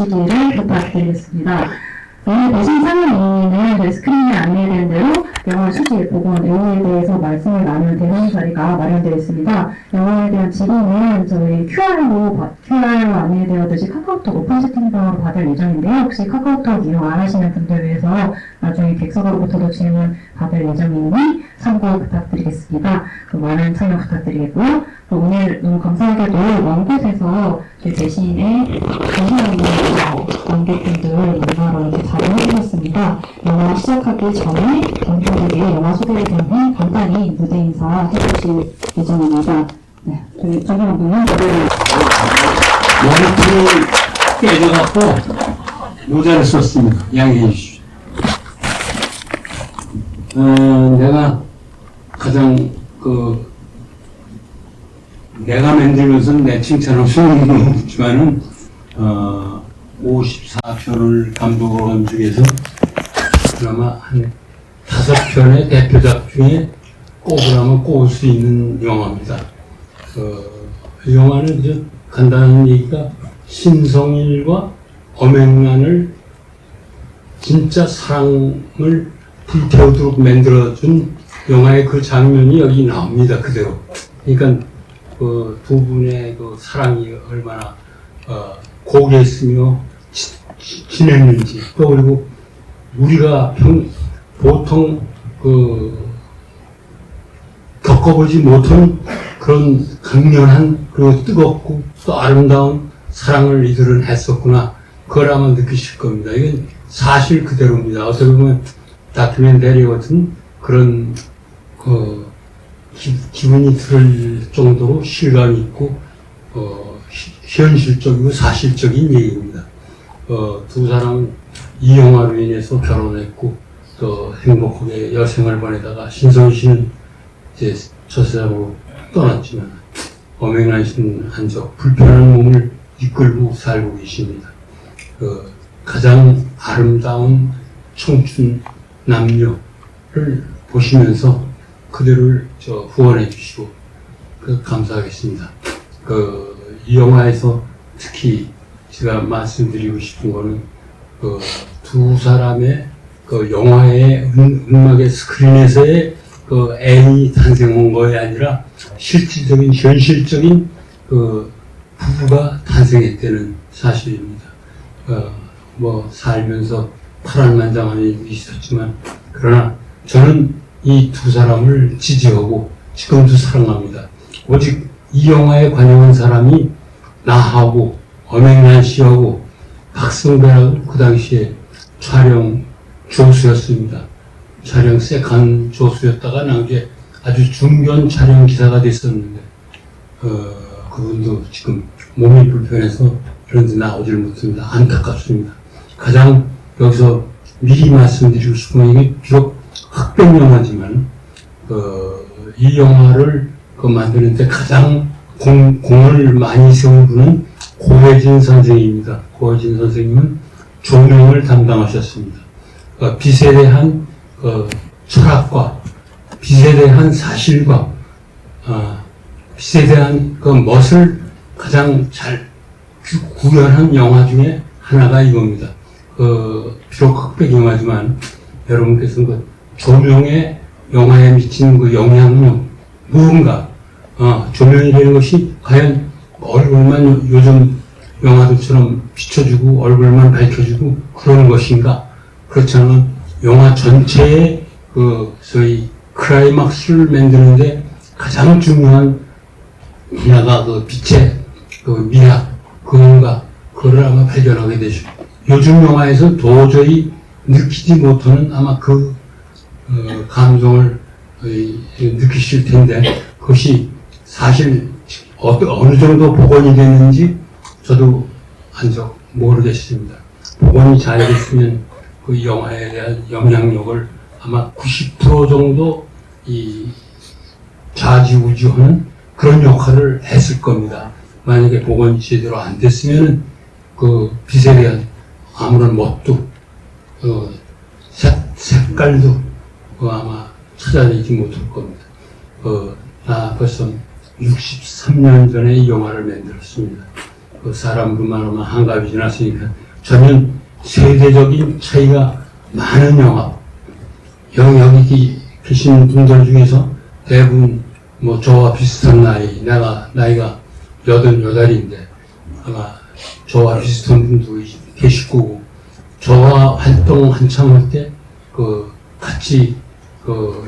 주시기를 부탁드리겠습니다. 오늘 배신 상임 의원님은 스크린에 안내된 대로 영화 취지, 보건, 내용에 대해서 말씀을 나눌 대면 자리가 마련되어 있습니다. 영화에 대한 질의는 저희 QR로 안내되었듯이 카카오톡 오픈 채팅방으로 받을 예정인데요. 혹시 카카오톡 이용 안 하시는 분들 위해서 나중에 객석으로부터도 질문 받을 예정이니 참고 부탁드리겠습니다. 많은 참여 부탁드리겠고요. 오늘 너무 감사하게도 먼 곳에서 대신에 관객분들 영화로 이렇게 자리해주셨습니다. 영화 시작하기 전에 관객에게 영화 소개를 통해 간단히 무대 인사 해주실 예정입니다. 네, 저희 정현군은 머리통이 깨져갖고 모자를 썼습니다. 양해해 주십시오. 내가 가장 내가 만들면서 내 칭찬을 소문은 없지만은 54편을 감독한 중에서 드라마 한 5편의 대표작 중에 꼽으라면 꼽을 수 있는 영화입니다. 이 영화는 이제 간단한 얘기가 신성일과 엄앵란을 진짜 사랑을 불태우도록 만들어준 영화의 그 장면이 여기 나옵니다. 그대로. 그러니까 그 두 분의 그 사랑이 얼마나 고귀했으며 지냈는지, 또 그리고 우리가 보통 겪어보지 못한 그런 강렬한 그리고 뜨겁고 또 아름다운 사랑을 이들은 했었구나. 그걸 아마 느끼실 겁니다. 이건 사실 그대로입니다. 어떻게 보면 다큐멘터리 같은 그런 기분이 들 정도로 실감이 있고 현실적이고 사실적인 얘기입니다. 두 사람은 이 영화로 인해서 결혼했고 또 행복하게 여생을 보내다가 신성 씨는 이제 저 세상으로 떠났지만 엄앵란 씨는 한적 불편한 몸을 이끌고 살고 계십니다. 가장 아름다운 청춘 남녀를 보시면서 그들을 후원해 주시고 감사하겠습니다. 이 영화에서 특히 제가 말씀드리고 싶은 거는 두 사람의 영화의 음악의 스크린에서의 애인이 탄생한 것이 아니라 실질적인 현실적인 부부가 탄생했다는 사실입니다. 살면서 파란만장한 일이 있었지만 그러나 저는 이 두 사람을 지지하고 지금도 사랑합니다. 오직 이 영화에 관여한 사람이 나하고 엄앵란 씨하고 박승배라고 그 당시에 촬영 조수였습니다. 촬영 세컨 조수였다가 나중에 아주 중견 촬영 기사가 됐었는데 그분도 지금 몸이 불편해서 그런데 나오질 못합니다. 안타깝습니다. 가장 여기서 미리 말씀드리고 싶은 건 이게 비록 흑백 영화지만 이 영화를 만드는데 가장 공을 많이 세운 분은 고혜진 선생입니다. 고혜진 선생님은 조명을 담당하셨습니다. 빛에 대한 철학과 빛에 대한 사실과 빛에 대한 멋을 가장 잘 구현한 영화 중에 하나가 이겁니다. 비록 흑백 영화지만 여러분께서 조명의 영화에 미치는 영향력, 무언가 조명이라는 것이 과연 얼굴만 요즘 영화들처럼 비춰주고 얼굴만 밝혀주고 그러는 것인가? 그렇지 않으면 영화 전체의 소위 클라이막스를 만드는데 가장 중요한 분야가 빛의 미학, 뭔가 그걸 아마 발견하게 되죠. 요즘 영화에서 도저히 느끼지 못하는 아마 감정을 느끼실 텐데 그것이 사실 어느 정도 복원이 됐는지 저도 한적 모르겠습니다. 복원이 잘 됐으면 그 영화에 대한 영향력을 아마 90% 정도 좌지우지하는 그런 역할을 했을 겁니다. 만약에 복원이 제대로 안 됐으면 빛에 대한 아무런 멋도 색깔도 아마 찾아내지 못할 겁니다. 벌써 63년 전에 이 영화를 만들었습니다. 사람들만 하면 한갑이 지났으니까 전혀 세대적인 차이가 많은 영화. 여기 계신 분들 중에서 대부분 뭐 저와 비슷한 나이, 나이가 88인데 아마 저와 비슷한 분도 계실 거고, 저와 활동 한참 할 때 같이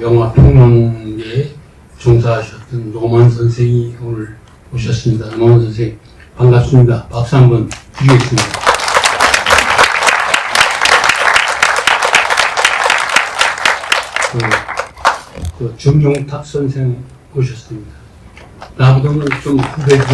영화 평론계에 종사하셨던 노만 선생이 오늘 오셨습니다. 노만 선생 반갑습니다. 박수 한번 드리겠습니다. 정용탁 선생 오셨습니다. 나보다는 좀 후배죠.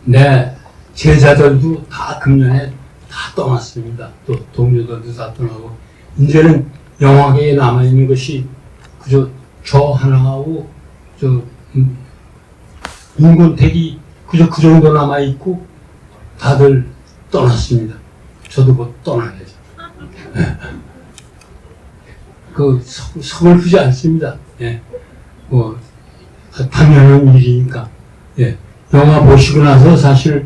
내 제자들도 다 금년에 다 떠났습니다. 또 동료들도 다 떠나고, 이제는 영화계에 남아있는 것이 그저 저 하나하고 윤건택이 그저 그 정도 남아있고 다들 떠났습니다. 저도 곧 떠나야죠. 서글프지 않습니다. 예. 당연한 일이니까. 예. 영화 보시고 나서 사실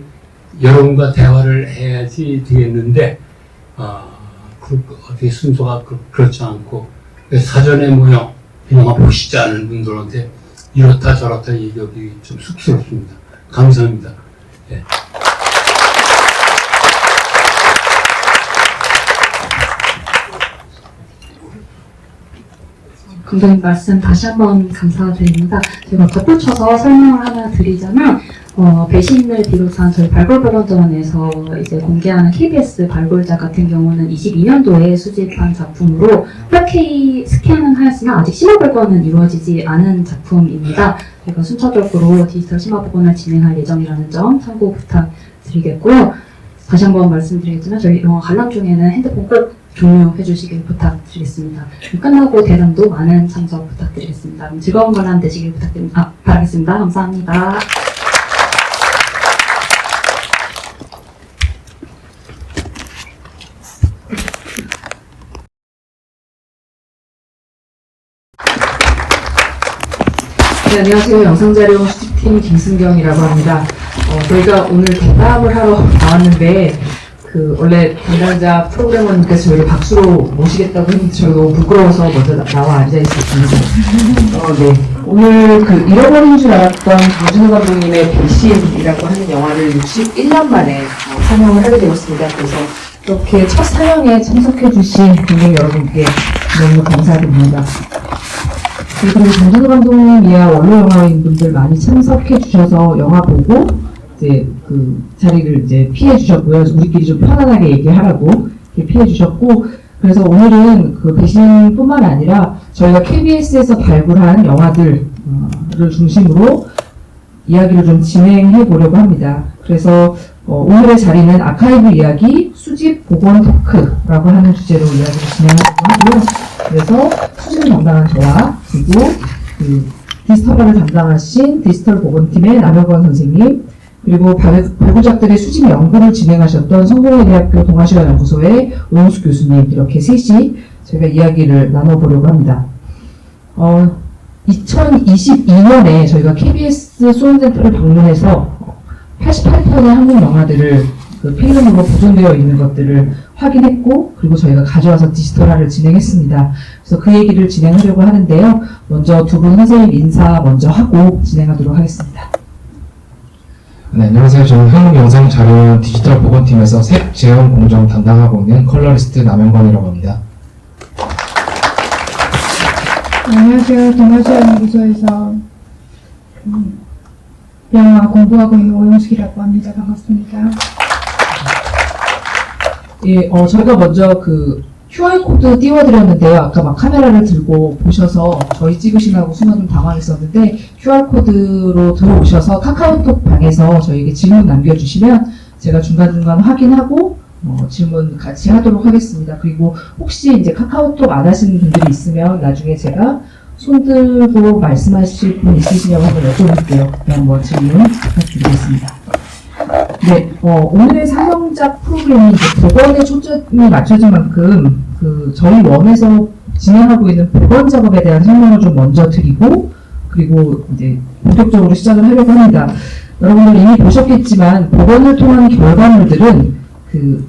여러분과 대화를 해야지 되겠는데, 어떻게 순서가 그렇지 않고, 사전에 영화 보시지 않은 분들한테 이렇다 저렇다 얘기하기 좀 쑥스럽습니다. 감사합니다. 예. 감독님 말씀 다시 한번 감사드립니다. 제가 덧붙여서 설명을 하나 드리자면, 배신을 비롯한 저희 발굴보건전에서 이제 공개하는 KBS 발굴자 같은 경우는 22년도에 수집한 작품으로 8K 스캔은 하였으나 아직 심화복원은 이루어지지 않은 작품입니다. 저희가 순차적으로 디지털 심화복원을 진행할 예정이라는 점 참고 부탁드리겠고요. 다시 한번 말씀드리겠지만 저희 영화 관람 중에는 핸드폰 꼭 종료해 주시길 부탁드리겠습니다. 끝나고 대담도 많은 참석 부탁드리겠습니다. 즐거운 관람 되시길 바라겠습니다. 감사합니다. 네, 안녕하세요. 영상자료 수집팀 김승경이라고 합니다. 저희가 오늘 대담을 하러 나왔는데, 원래 담당자 프로그래머님께서 저희를 박수로 모시겠다고 했는데, 저희가 너무 부끄러워서 먼저 나와 앉아 있었습니다. 네. 오늘 잃어버린 줄 알았던 정진우 감독님의 배신이라고 하는 영화를 61년 만에 상영을 하게 되었습니다. 그래서 이렇게 첫 상영에 참석해주신 관객 여러분께 너무 감사드립니다. 그리고 정진우 감독님이야 원로 영화인 분들 많이 참석해 주셔서 영화 보고 이제 자리를 이제 피해 주셨고요. 우리끼리 좀 편안하게 얘기하라고 이렇게 피해 주셨고, 그래서 오늘은 배신뿐만 아니라 저희가 KBS에서 발굴한 영화들을 중심으로 이야기를 좀 진행해 보려고 합니다. 그래서 오늘의 자리는 아카이브 이야기, 수집 복원 토크라고 하는 주제로 이야기를 진행하려고 하고요. 그래서 수집을 담당한 저와, 그리고 디지털을 담당하신 디지털 복원팀의 남영권 선생님, 그리고 발굴작들의 수집 연구를 진행하셨던 성공회대학교 동아시아연구소의 오영수 교수님, 이렇게 셋이 저희가 이야기를 나눠보려고 합니다. 2022년에 저희가 KBS 수원센터를 방문해서 88편의 한국 영화들을 필름으로 보존되어 있는 것들을 확인했고, 그리고 저희가 가져와서 디지털화를 진행했습니다. 그래서 그 얘기를 진행하려고 하는데요. 먼저 두 분 선생님 인사 먼저 하고 진행하도록 하겠습니다. 네, 안녕하세요. 저는 한국영상자료 디지털 복원팀에서 색 재현 공정 담당하고 있는 컬러리스트 남영관이라고 합니다. 안녕하세요. 동아시아연구소에서 영화 공부하고 있는 오영숙이라고 합니다. 반갑습니다. 예, 저희가 먼저 QR코드 띄워드렸는데요. 아까 막 카메라를 들고 보셔서 저희 찍으시라고 순간 좀 당황했었는데, QR코드로 들어오셔서 카카오톡 방에서 저희에게 질문 남겨주시면 제가 중간중간 확인하고 질문 같이 하도록 하겠습니다. 그리고 혹시 이제 카카오톡 안 하시는 분들이 있으면 나중에 제가 손 들고 말씀하실 분 있으시냐고 한번 여쭤볼게요. 네, 한번 질문 부탁드리겠습니다. 네, 오늘의 상영작 프로그램이 이제 복원에 초점이 맞춰진 만큼 저희 원에서 진행하고 있는 복원 작업에 대한 설명을 좀 먼저 드리고, 그리고 이제 본격적으로 시작을 하려고 합니다. 여러분들 이미 보셨겠지만 복원을 통한 결과물들은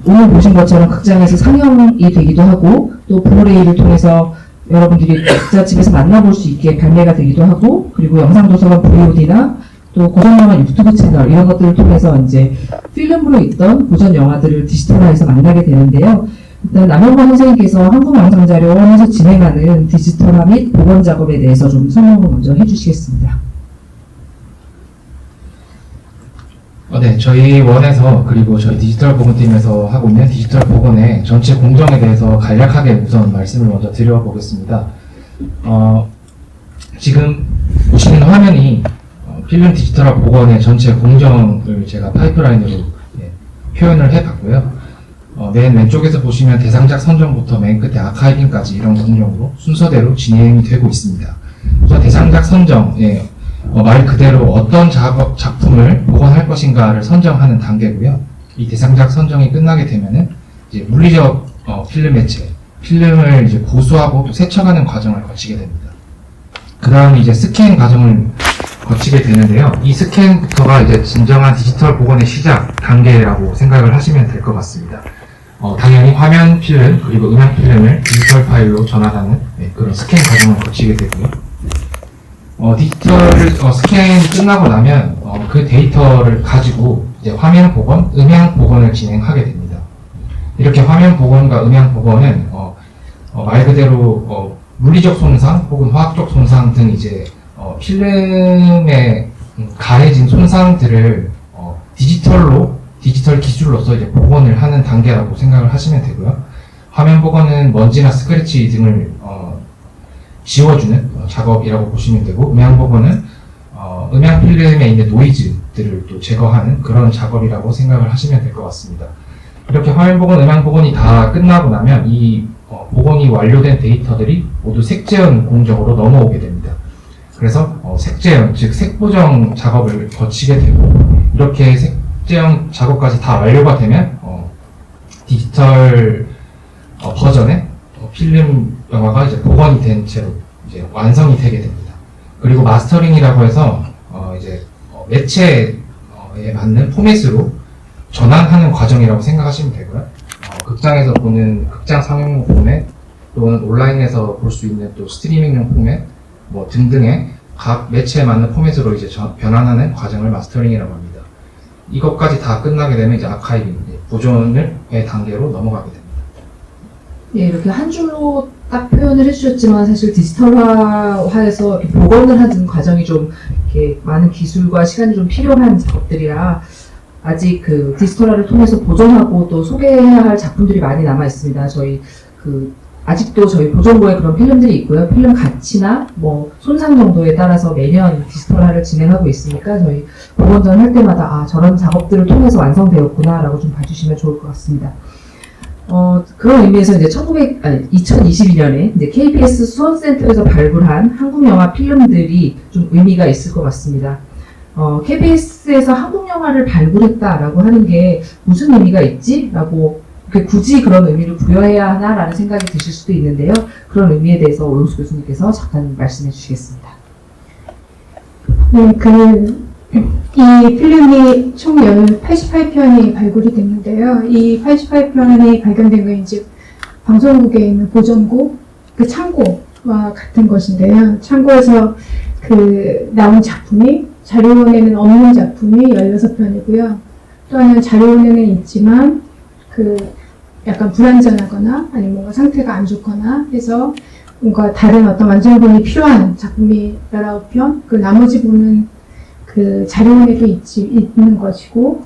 오늘 보신 것처럼 극장에서 상영이 되기도 하고 또 블루레이를 통해서 여러분들이 각자 집에서 만나볼 수 있게 발매가 되기도 하고 그리고 영상도서관 VOD나 또 고전영화 유튜브 채널 이런 것들을 통해서 이제 필름으로 있던 고전 영화들을 디지털화해서 만나게 되는데요. 일단 남영권 선생님께서 한국영상자료원에서 진행하는 디지털화 및 복원 작업에 대해서 좀 설명을 먼저 해주시겠습니다. 네, 저희 원에서 그리고 저희 디지털 복원팀에서 하고 있는 디지털 복원의 전체 공정에 대해서 간략하게 우선 말씀을 먼저 드려보겠습니다. 지금 보시는 화면이 필름 디지털화 복원의 전체 공정을 제가 파이프라인으로 표현을 해봤고요. 맨 왼쪽에서 보시면 대상작 선정부터 맨 끝에 아카이빙까지 이런 공정으로 순서대로 진행이 되고 있습니다. 우선 대상작 선정, 말 그대로 어떤 작품을 복원할 것인가를 선정하는 단계고요. 이 대상작 선정이 끝나게 되면은 이제 물리적 필름 매체, 필름을 이제 고수하고 또 세척하는 과정을 거치게 됩니다. 그 다음 이제 스캔 과정을 거치게 되는데요. 이 스캔부터가 이제 진정한 디지털 복원의 시작 단계라고 생각을 하시면 될 것 같습니다. 당연히 화면 필름 그리고 음향 필름을 디지털 파일로 전환하는 그런 스캔 과정을 거치게 되고요. 디지털 스캔이 끝나고 나면 그 데이터를 가지고 이제 화면 복원, 음향 복원을 진행하게 됩니다. 이렇게 화면 복원과 음향 복원은 말 그대로 물리적 손상 혹은 화학적 손상 등 이제 필름에 가해진 손상들을 디지털 기술로서 이제 복원을 하는 단계라고 생각을 하시면 되고요. 화면 복원은 먼지나 스크래치 등을 지워주는 작업이라고 보시면 되고, 음향 복원은 음향 필름에 있는 노이즈들을 또 제거하는 그런 작업이라고 생각을 하시면 될 것 같습니다. 이렇게 화면 복원, 음향 복원이 다 끝나고 나면 이 복원이 완료된 데이터들이 모두 색재현 공정으로 넘어오게 됩니다. 그래서 색재현, 즉 색보정 작업을 거치게 되고, 이렇게 색재현 작업까지 다 완료가 되면 디지털 버전의 필름 영화가 이제 복원이 된 채로 이제 완성이 되게 됩니다. 그리고 마스터링이라고 해서 이제 매체에 맞는 포맷으로 전환하는 과정이라고 생각하시면 되고요. 극장에서 보는 극장 상영용 포맷 또는 온라인에서 볼 수 있는 또 스트리밍용 포맷 뭐 등등의 각 매체에 맞는 포맷으로 이제 변환하는 과정을 마스터링이라고 합니다. 이것까지 다 끝나게 되면 이제 아카이빙, 보존의 단계로 넘어가게 됩니다. 예, 이렇게 한 줄로 딱 표현을 해주셨지만 사실 디지털화해서 이렇게 복원을 하는 과정이 좀 이렇게 많은 기술과 시간이 좀 필요한 작업들이라 아직 그 디지털화를 통해서 보존하고 또 소개해야 할 작품들이 많이 남아 있습니다. 저희 아직도 저희 보존고에 그런 필름들이 있고요. 필름 가치나 뭐 손상 정도에 따라서 매년 디지털화를 진행하고 있으니까 저희 복원전 할 때마다 저런 작업들을 통해서 완성되었구나라고 좀 봐주시면 좋을 것 같습니다. 그런 의미에서 이제 2022년에 이제 KBS 수원센터에서 발굴한 한국 영화 필름들이 좀 의미가 있을 것 같습니다. KBS에서 한국 영화를 발굴했다라고 하는 게 무슨 의미가 있지? 라고 굳이 그런 의미를 부여해야 하나라는 생각이 드실 수도 있는데요. 그런 의미에 대해서 오영수 교수님께서 잠깐 말씀해 주시겠습니다. 네, 이 필름이 총 88편이 발굴이 됐는데요. 이 88편이 발견된 건 이제 방송국에 있는 보존고, 그 창고와 같은 것인데요. 창고에서 나온 작품이 자료원에는 없는 작품이 16편이고요. 또 하나는 자료원에는 있지만 약간 불완전하거나 아니면 뭔가 상태가 안 좋거나 해서 뭔가 다른 어떤 완전본이 필요한 작품이 19편, 나머지 부분은 자료원에도 있는 것이고,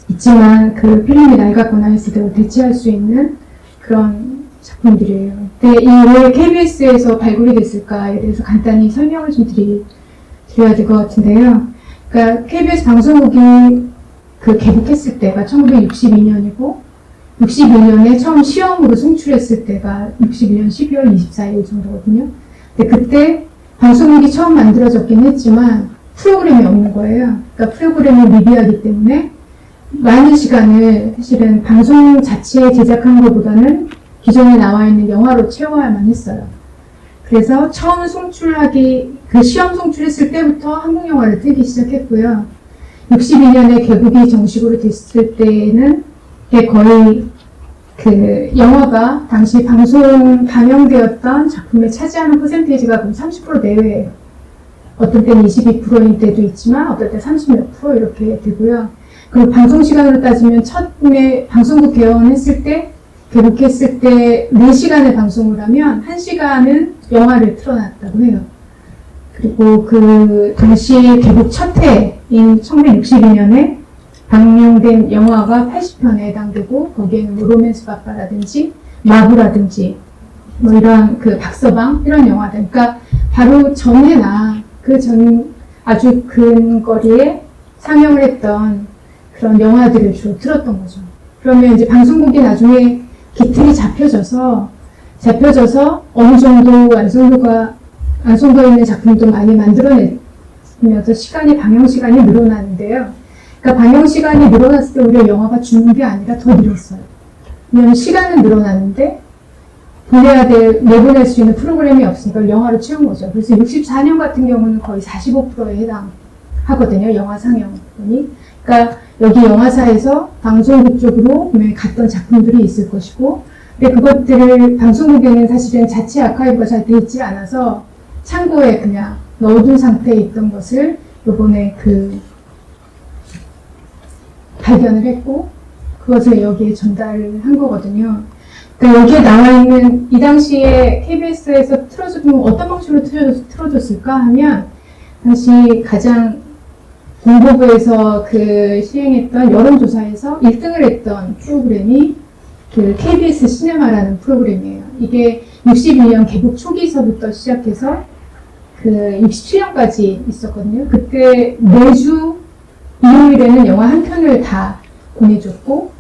있지만 필름이 낡았거나 했을 때 대체할 수 있는 그런 작품들이에요. 근데 왜 KBS에서 발굴이 됐을까에 대해서 간단히 설명을 좀 드려야 될 것 같은데요. 그러니까 KBS 방송국이 개국했을 때가 1962년이고, 61년에 처음 시험으로 송출했을 때가 61년 12월 24일 정도거든요. 근데 그때 방송국이 처음 만들어졌긴 했지만 프로그램이 없는 거예요. 그러니까 프로그램이 미비하기 때문에 많은 시간을 사실은 방송 자체에 제작한 것보다는 기존에 나와 있는 영화로 채워야만 했어요. 그래서 처음 시험 송출했을 때부터 한국 영화를 틀기 시작했고요. 62년에 개국이 정식으로 됐을 때는 거의 그 영화가 당시 방영되었던 작품에 차지하는 퍼센테이지가 그럼 30% 내외예요. 어떤 때는 22%인 때도 있지만 어떨 때 30몇 프로 이렇게 되고요. 그리고 방송 시간으로 따지면 처음에 방송국 개원했을 때, 개국했을 때 4시간을 방송을 하면 1시간은 영화를 틀어놨다고 해요. 그리고 그 당시 개국 첫 해인 1962년에 방영된 영화가 80편에 해당되고 거기에는 뭐 로맨스 파파라든지 마부라든지 뭐 이런 그 박서방 이런 영화들, 그러니까 바로 전해나 그 전 아주 근거리에 상영을 했던 그런 영화들을 주로 틀었던 거죠. 그러면 이제 방송국이 나중에 기틀이 잡혀져서 어느 정도 완성되어 있는 작품도 많이 만들어내면서 방영 시간이 늘어나는데요. 그러니까 방영 시간이 늘어났을 때 오히려 영화가 죽는 게 아니라 더 늘었어요. 왜냐하면 시간은 늘어났는데 내보낼 수 있는 프로그램이 없으니까 영화로 채운 거죠. 그래서 64년 같은 경우는 거의 45%에 해당하거든요. 영화 상영분이. 그러니까 여기 영화사에서 방송국 쪽으로 분명히 갔던 작품들이 있을 것이고, 근데 그것들을 방송국에는 사실은 자체 아카이브가 잘 돼 있지 않아서 창고에 그냥 넣어둔 상태에 있던 것을 요번에 발견을 했고, 그것을 여기에 전달을 한 거거든요. 그러니까 여기에 나와 있는 이 당시에 KBS에서 틀어줬던 어떤 방식으로 틀어줬을까 하면, 당시 가장 공보부에서 시행했던 여론조사에서 1등을 했던 프로그램이 KBS 시네마라는 프로그램이에요. 이게 62년 개국 초기서부터 시작해서 67년까지 있었거든요. 그때 매주 일요일에는 영화 한 편을 다 보내줬고,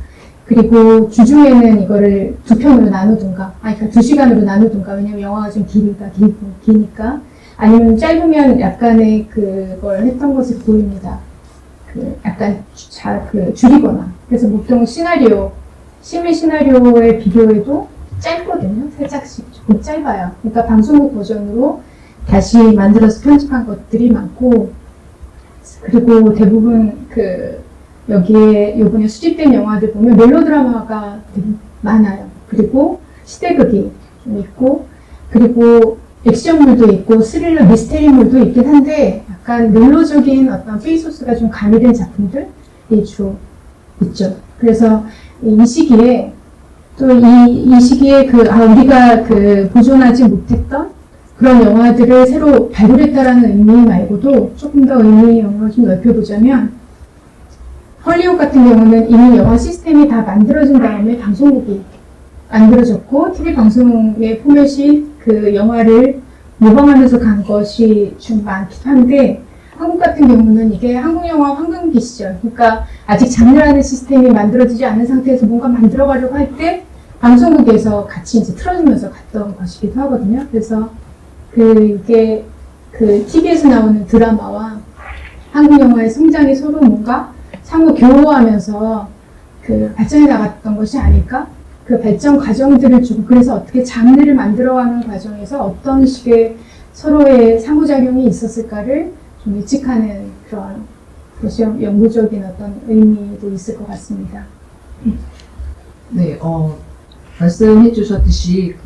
그리고 주중에는 이거를 2편으로 나누든가, 그러니까 2시간으로 나누든가, 왜냐면 영화가 좀 기니까. 아니면 짧으면 약간의 그걸 했던 것을 보입니다. 약간 줄이거나. 그래서 보통 심의 시나리오에 비교해도 짧거든요. 살짝씩 조금 짧아요. 그러니까 방송국 버전으로 다시 만들어서 편집한 것들이 많고, 그리고 대부분 여기에 요번에 수집된 영화들 보면 멜로드라마가 되게 많아요. 그리고 시대극이 좀 있고, 그리고 액션물도 있고 스릴러 미스테리물도 있긴 한데 약간 멜로적인 어떤 페이소스가 좀 가미된 작품들이 주로 있죠. 그래서 이 시기에 우리가 보존하지 못했던 그런 영화들을 새로 발굴했다라는 의미 말고도 조금 더 의미 영역을 좀 넓혀보자면, 헐리우드 같은 경우는 이미 영화 시스템이 다 만들어진 다음에 방송국이 만들어졌고, TV 방송의 포맷이 영화를 모방하면서 간 것이 좀 많기도 한데, 한국 같은 경우는 이게 한국 영화 황금기 시절, 그러니까 아직 장르라는 시스템이 만들어지지 않은 상태에서 뭔가 만들어가려고 할 때 방송국에서 같이 이제 틀어주면서 갔던 것이기도 하거든요. 그래서 이게 TV에서 나오는 드라마와 한국 영화의 성장이 서로 뭔가 상호 교호하면서 발전해 나갔던 것이 아닐까? 그 발전 과정들을 주고, 그래서 어떻게 장르를 만들어가는 과정에서 어떤 식의 서로의 상호작용이 있었을까를 좀 예측하는 그런 것이 연구적인 어떤 의미도 있을 것 같습니다. 네, 말씀해 주셨듯이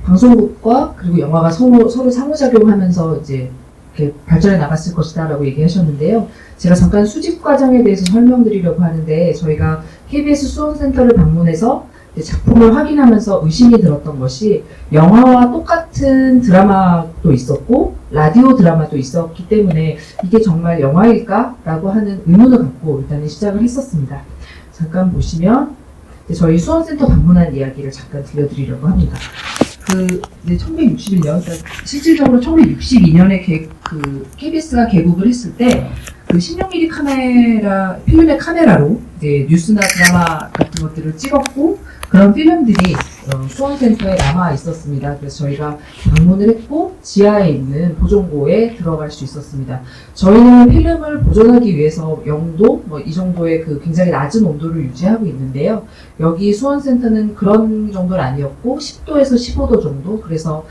방송국과 그리고 영화가 서로 상호작용하면서 이제 이렇게 발전해 나갔을 것이다라고 얘기하셨는데요. 제가 잠깐 수집 과정에 대해서 설명드리려고 하는데, 저희가 KBS 수원센터를 방문해서 작품을 확인하면서 의심이 들었던 것이, 영화와 똑같은 드라마도 있었고 라디오 드라마도 있었기 때문에 이게 정말 영화일까? 라고 하는 의문을 갖고 일단은 시작을 했었습니다. 잠깐 보시면 저희 수원센터 방문한 이야기를 잠깐 들려드리려고 합니다. 1961년, 그러니까 실질적으로 1962년에 KBS가 개국을 했을 때, 16mm 필름의 카메라로 이제 뉴스나 드라마 같은 것들을 찍었고, 그런 필름들이 수원센터에 남아 있었습니다. 그래서 저희가 방문을 했고 지하에 있는 보존고에 들어갈 수 있었습니다. 저희는 필름을 보존하기 위해서 0도 이 정도의 굉장히 낮은 온도를 유지하고 있는데요. 여기 수원센터는 그런 정도는 아니었고 10도에서 15도 정도. 그래서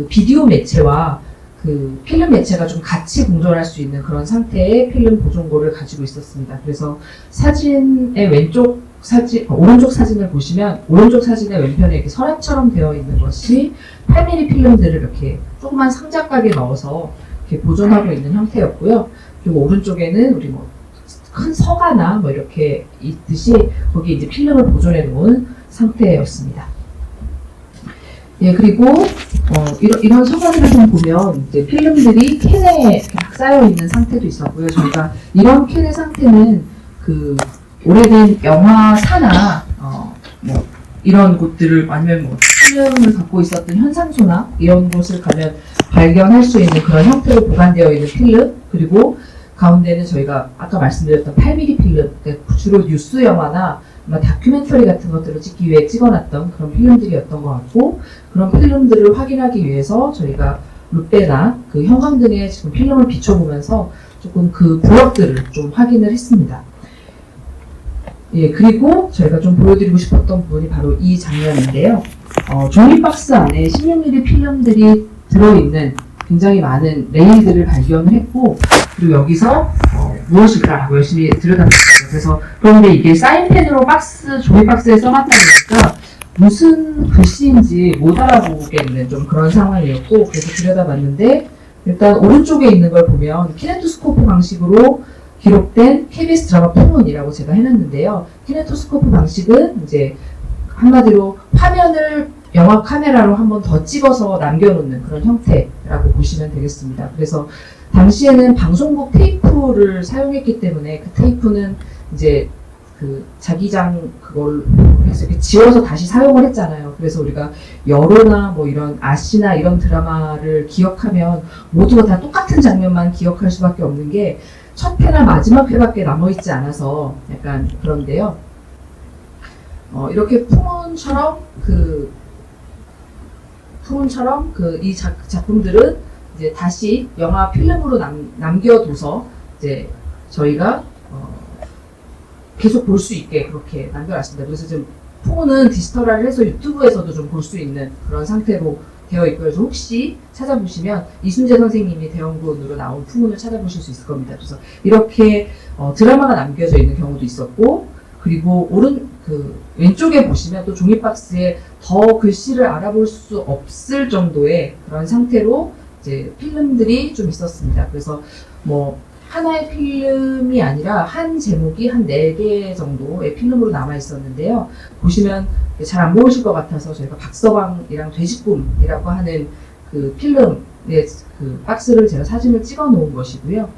비디오 매체와 그 필름 매체가 좀 같이 공존할 수 있는 그런 상태의 필름 보존고를 가지고 있었습니다. 그래서 사진의 오른쪽 사진을 보시면 오른쪽 사진의 왼편에 이렇게 서랍처럼 되어 있는 것이 8mm 필름들을 이렇게 조그만 상자가게 넣어서 이렇게 보존하고 있는 형태였고요. 그리고 오른쪽에는 우리 뭐 큰 서가나 뭐 이렇게 있듯이 거기 이제 필름을 보존해 놓은 상태였습니다. 예, 그리고 이런 서가들을 좀 보면 이제 필름들이 캔에 막 쌓여 있는 상태도 있었고요. 저희가 이런 캔의 상태는 그 오래된 영화사나 뭐 이런 곳들을 아니면 뭐 필름을 갖고 있었던 현상소나 이런 곳을 가면 발견할 수 있는 그런 형태로 보관되어 있는 필름, 그리고 가운데는 저희가 아까 말씀드렸던 8mm 필름, 그러니까 주로 뉴스 영화나 다큐멘터리 같은 것들을 찍기 위해 찍어놨던 그런 필름들이었던 것 같고, 그런 필름들을 확인하기 위해서 저희가 룻배나 그 형광등에 지금 필름을 비춰보면서 조금 그 부력들을 좀 확인을 했습니다. 예, 그리고 저희가 좀 보여드리고 싶었던 부분이 바로 이 장면인데요. 종이박스 안에 16mm 필름들이 들어있는 굉장히 많은 레일들을 발견을 했고, 그리고 여기서 무엇일까라고 열심히 들여다봤어요. 그래서 그런데 이게 사인펜으로 종이박스에 써놨다 보니까 무슨 글씨인지 못 알아보겠는 좀 그런 상황이었고, 그래서 들여다봤는데 일단 오른쪽에 있는 걸 보면 키네토스코프 방식으로 기록된 KBS 드라마 풍문이라고 제가 해놨는데요. 키네토스코프 방식은 이제 한마디로 화면을 영화 카메라로 한 번 더 찍어서 남겨놓는 그런 형태라고 보시면 되겠습니다. 그래서 당시에는 방송국 테이프를 사용했기 때문에 그 테이프는 이제 그 자기장 그걸 해서 이렇게 지워서 다시 사용을 했잖아요. 그래서 우리가 여로나 뭐 이런 아시나 이런 드라마를 기억하면 모두가 다 똑같은 장면만 기억할 수밖에 없는 게 첫 회나 마지막 회밖에 남아있지 않아서 약간 그런데요. 이렇게 풍문처럼 이 작품들은 이제 다시 영화 필름으로 남겨둬서 이제 저희가 계속 볼 수 있게 그렇게 남겨놨습니다. 그래서 지금 풍문은 디지털화를 해서 유튜브에서도 좀 볼 수 있는 그런 상태로 되어 있고요. 그래서 혹시 찾아보시면 이순재 선생님이 대원군으로 나온 풍문을 찾아보실 수 있을 겁니다. 그래서 이렇게 드라마가 남겨져 있는 경우도 있었고, 그리고 왼쪽에 보시면 또 종이박스에 더 글씨를 알아볼 수 없을 정도의 그런 상태로 이제 필름들이 좀 있었습니다. 그래서 뭐 하나의 필름이 아니라 한 제목이 한 4개 정도의 필름으로 남아 있었는데요. 보시면 잘 안 보이실 것 같아서 저희가 박서방이랑 돼지꿈이라고 하는 그 필름의 그 박스를 제가 사진을 찍어 놓은 것이고요.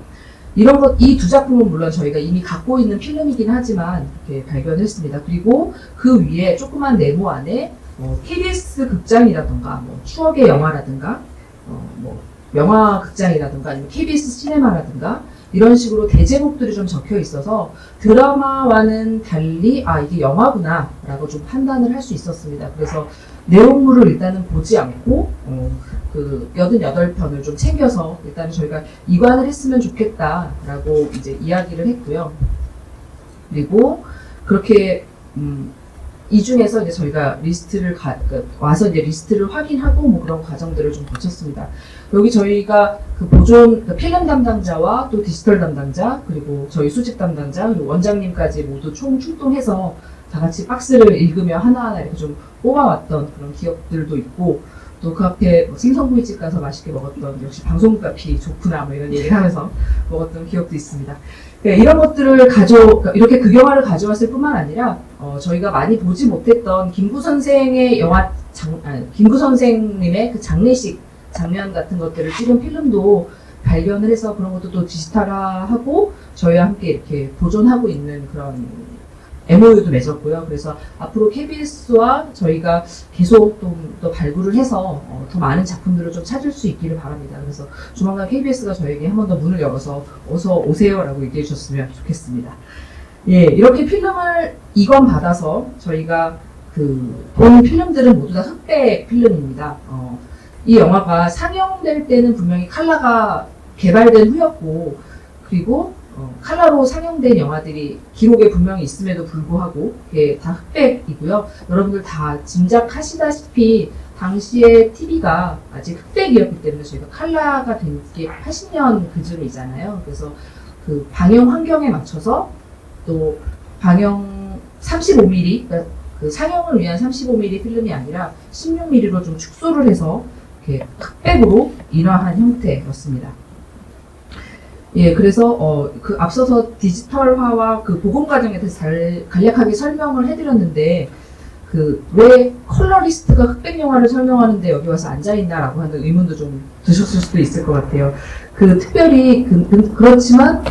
이 두 작품은 물론 저희가 이미 갖고 있는 필름이긴 하지만 이렇게 발견했습니다. 그리고 그 위에 조그만 네모 안에 KBS 극장이라든가 추억의 영화라든가 영화 극장이라든가 아니면 KBS 시네마라든가 이런 식으로 대제목들이 좀 적혀 있어서 드라마와는 달리 이게 영화구나 라고 좀 판단을 할 수 있었습니다. 그래서 내용물을 일단은 보지 않고 그 88편을 좀 챙겨서 일단 저희가 이관을 했으면 좋겠다라고 이제 이야기를 했고요. 그리고 그렇게 이 중에서 이제 저희가 리스트를 와서 이제 리스트를 확인하고 뭐 그런 과정들을 좀 거쳤습니다. 여기 저희가 그 필름 담당자와 또 디지털 담당자, 그리고 저희 수집 담당자, 그리고 원장님까지 모두 총 출동해서 다 같이 박스를 읽으며 하나하나 이렇게 좀 뽑아왔던 그런 기억들도 있고, 또 그 앞에 생선구이집 가서 맛있게 먹었던 역시 방송국 앞이 좋구나 뭐 이런 얘기를 하면서 먹었던 기억도 있습니다. 네, 이런 것들을 이렇게 그 영화를 가져왔을 뿐만 아니라 저희가 많이 보지 못했던 김구 선생의 김구 선생님의 그 장례식 장면 같은 것들을 찍은 필름도 발견을 해서 그런 것도 또 디지털화하고 저희와 함께 이렇게 보존하고 있는 그런 MOU도 맺었고요. 그래서 앞으로 KBS와 저희가 계속 또 발굴을 해서 더 많은 작품들을 좀 찾을 수 있기를 바랍니다. 그래서 조만간 KBS가 저에게 한 번 더 문을 열어서 어서 오세요라고 얘기해 주셨으면 좋겠습니다. 예, 이렇게 필름을 이관받아서 저희가 본 필름들은 모두 다 흑백 필름입니다. 이 영화가 상영될 때는 분명히 컬러가 개발된 후였고, 그리고 컬러로 상영된 영화들이 기록에 분명히 있음에도 불구하고 이게 다 흑백이고요. 여러분들 다 짐작하시다시피 당시에 TV가 아직 흑백이었기 때문에 저희가 칼라가 된 게 80년 그쯤이잖아요. 그래서 그 방영 환경에 맞춰서 또 방영 35mm, 그러니까 그 상영을 위한 35mm 필름이 아니라 16mm로 좀 축소를 해서 이렇게 흑백으로 인화한 형태였습니다. 예, 그래서 그 앞서서 디지털화와 그 복원 과정에 대해서 간략하게 설명을 해드렸는데 그 왜 컬러리스트가 흑백 영화를 설명하는데 여기 와서 앉아 있나라고 하는 의문도 좀 드셨을 수도 있을 것 같아요. 그 특별히 그렇지만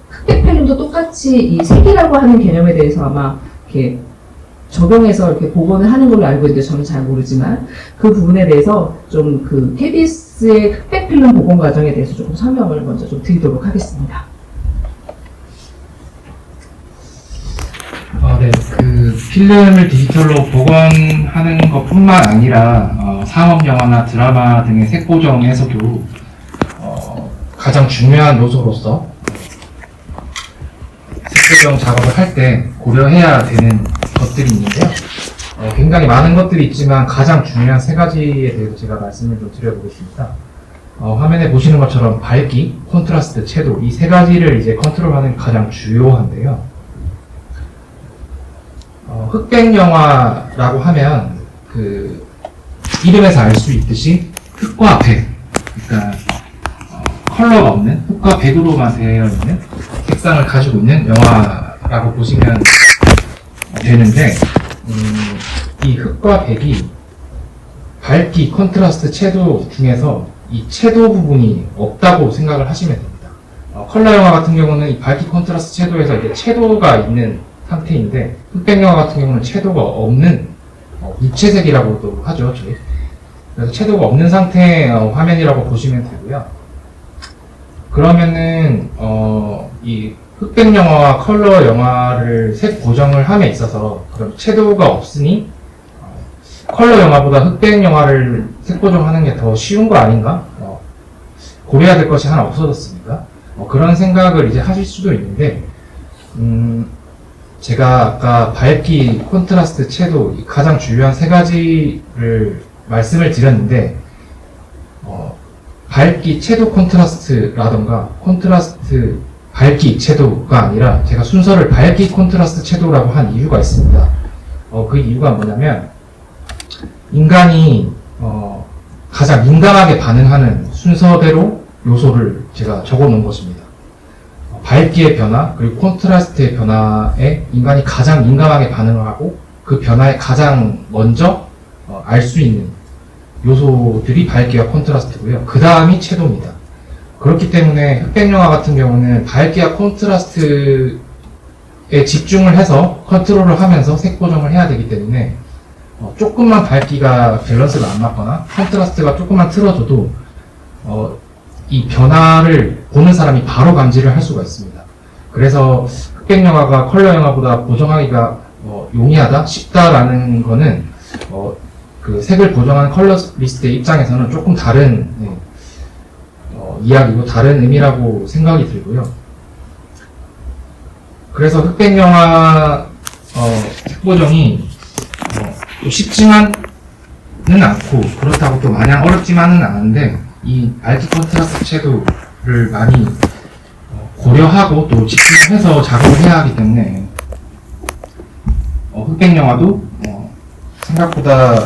흑백 필름도 똑같이 이 색이라고 하는 개념에 대해서 아마 이렇게 적용해서 이렇게 복원을 하는 걸로 알고 있는데 저는 잘 모르지만 그 부분에 대해서 좀 그 KBS의 흑백 필름 복원 과정에 대해서 조금 설명을 먼저 좀 드리도록 하겠습니다. 네. 그 필름을 디지털로 복원하는 것뿐만 아니라 상업 영화나 드라마 등의 색 보정에서도 가장 중요한 요소로서 색 보정 작업을 할 때 고려해야 되는 것들이 있는데요. 굉장히 많은 것들이 있지만 가장 중요한 세 가지에 대해서 제가 말씀을 좀 드려보겠습니다. 화면에 보시는 것처럼 밝기, 콘트라스트, 채도 이 세 가지를 이제 컨트롤하는 가장 주요한데요. 흑백 영화라고 하면 그 이름에서 알 수 있듯이 흑과 백, 그러니까 컬러가 없는 흑과 백으로만 되어 있는 색상을 가지고 있는 영화라고 보시면 되는데 이 흑과 백이 밝기, 컨트라스트, 채도 중에서 이 채도 부분이 없다고 생각을 하시면 됩니다. 컬러 영화 같은 경우는 이 밝기, 컨트라스트, 채도에서 이제 채도가 있는 상태인데 흑백 영화 같은 경우는 채도가 없는 무채색이라고도 하죠, 저희. 그래서 채도가 없는 상태의 화면이라고 보시면 되고요. 그러면은 이 흑백 영화와 컬러 영화를 색 보정을 함에 있어서 그럼 채도가 없으니 컬러 영화보다 흑백 영화를 색 보정하는 게 더 쉬운 거 아닌가? 고려해야 될 것이 하나 없어졌습니다. 그런 생각을 이제 하실 수도 있는데 제가 아까 밝기, 콘트라스트, 채도 이 가장 중요한 세 가지를 말씀을 드렸는데 밝기, 채도, 콘트라스트라던가 콘트라스트, 밝기, 채도가 아니라 제가 순서를 밝기, 콘트라스트, 채도라고 한 이유가 있습니다. 그 이유가 뭐냐면 인간이 가장 민감하게 반응하는 순서대로 요소를 제가 적어 놓은 것입니다. 밝기의 변화, 그리고 콘트라스트의 변화에 인간이 가장 민감하게 반응을 하고 그 변화에 가장 먼저 알 수 있는 요소들이 밝기와 콘트라스트고요. 그 다음이 채도입니다. 그렇기 때문에 흑백 영화 같은 경우는 밝기와 콘트라스트에 집중을 해서 컨트롤을 하면서 색 보정을 해야 되기 때문에 조금만 밝기가 밸런스가 안 맞거나 콘트라스트가 조금만 틀어져도 이 변화를 보는 사람이 바로 감지를 할 수가 있습니다. 그래서 흑백 영화가 컬러 영화보다 보정하기가 용이하다, 쉽다라는 거는 그 색을 보정하는 컬러리스트의 입장에서는 조금 다른 이야기고 다른 의미라고 생각이 들고요. 그래서 흑백 영화 색 보정이 또 쉽지만은 않고 그렇다고 또 마냥 어렵지만은 않은데 이 밝기, 콘트라스트, 채도를 많이 고려하고 또 집중해서 작업을 해야 하기 때문에 흑백 영화도 생각보다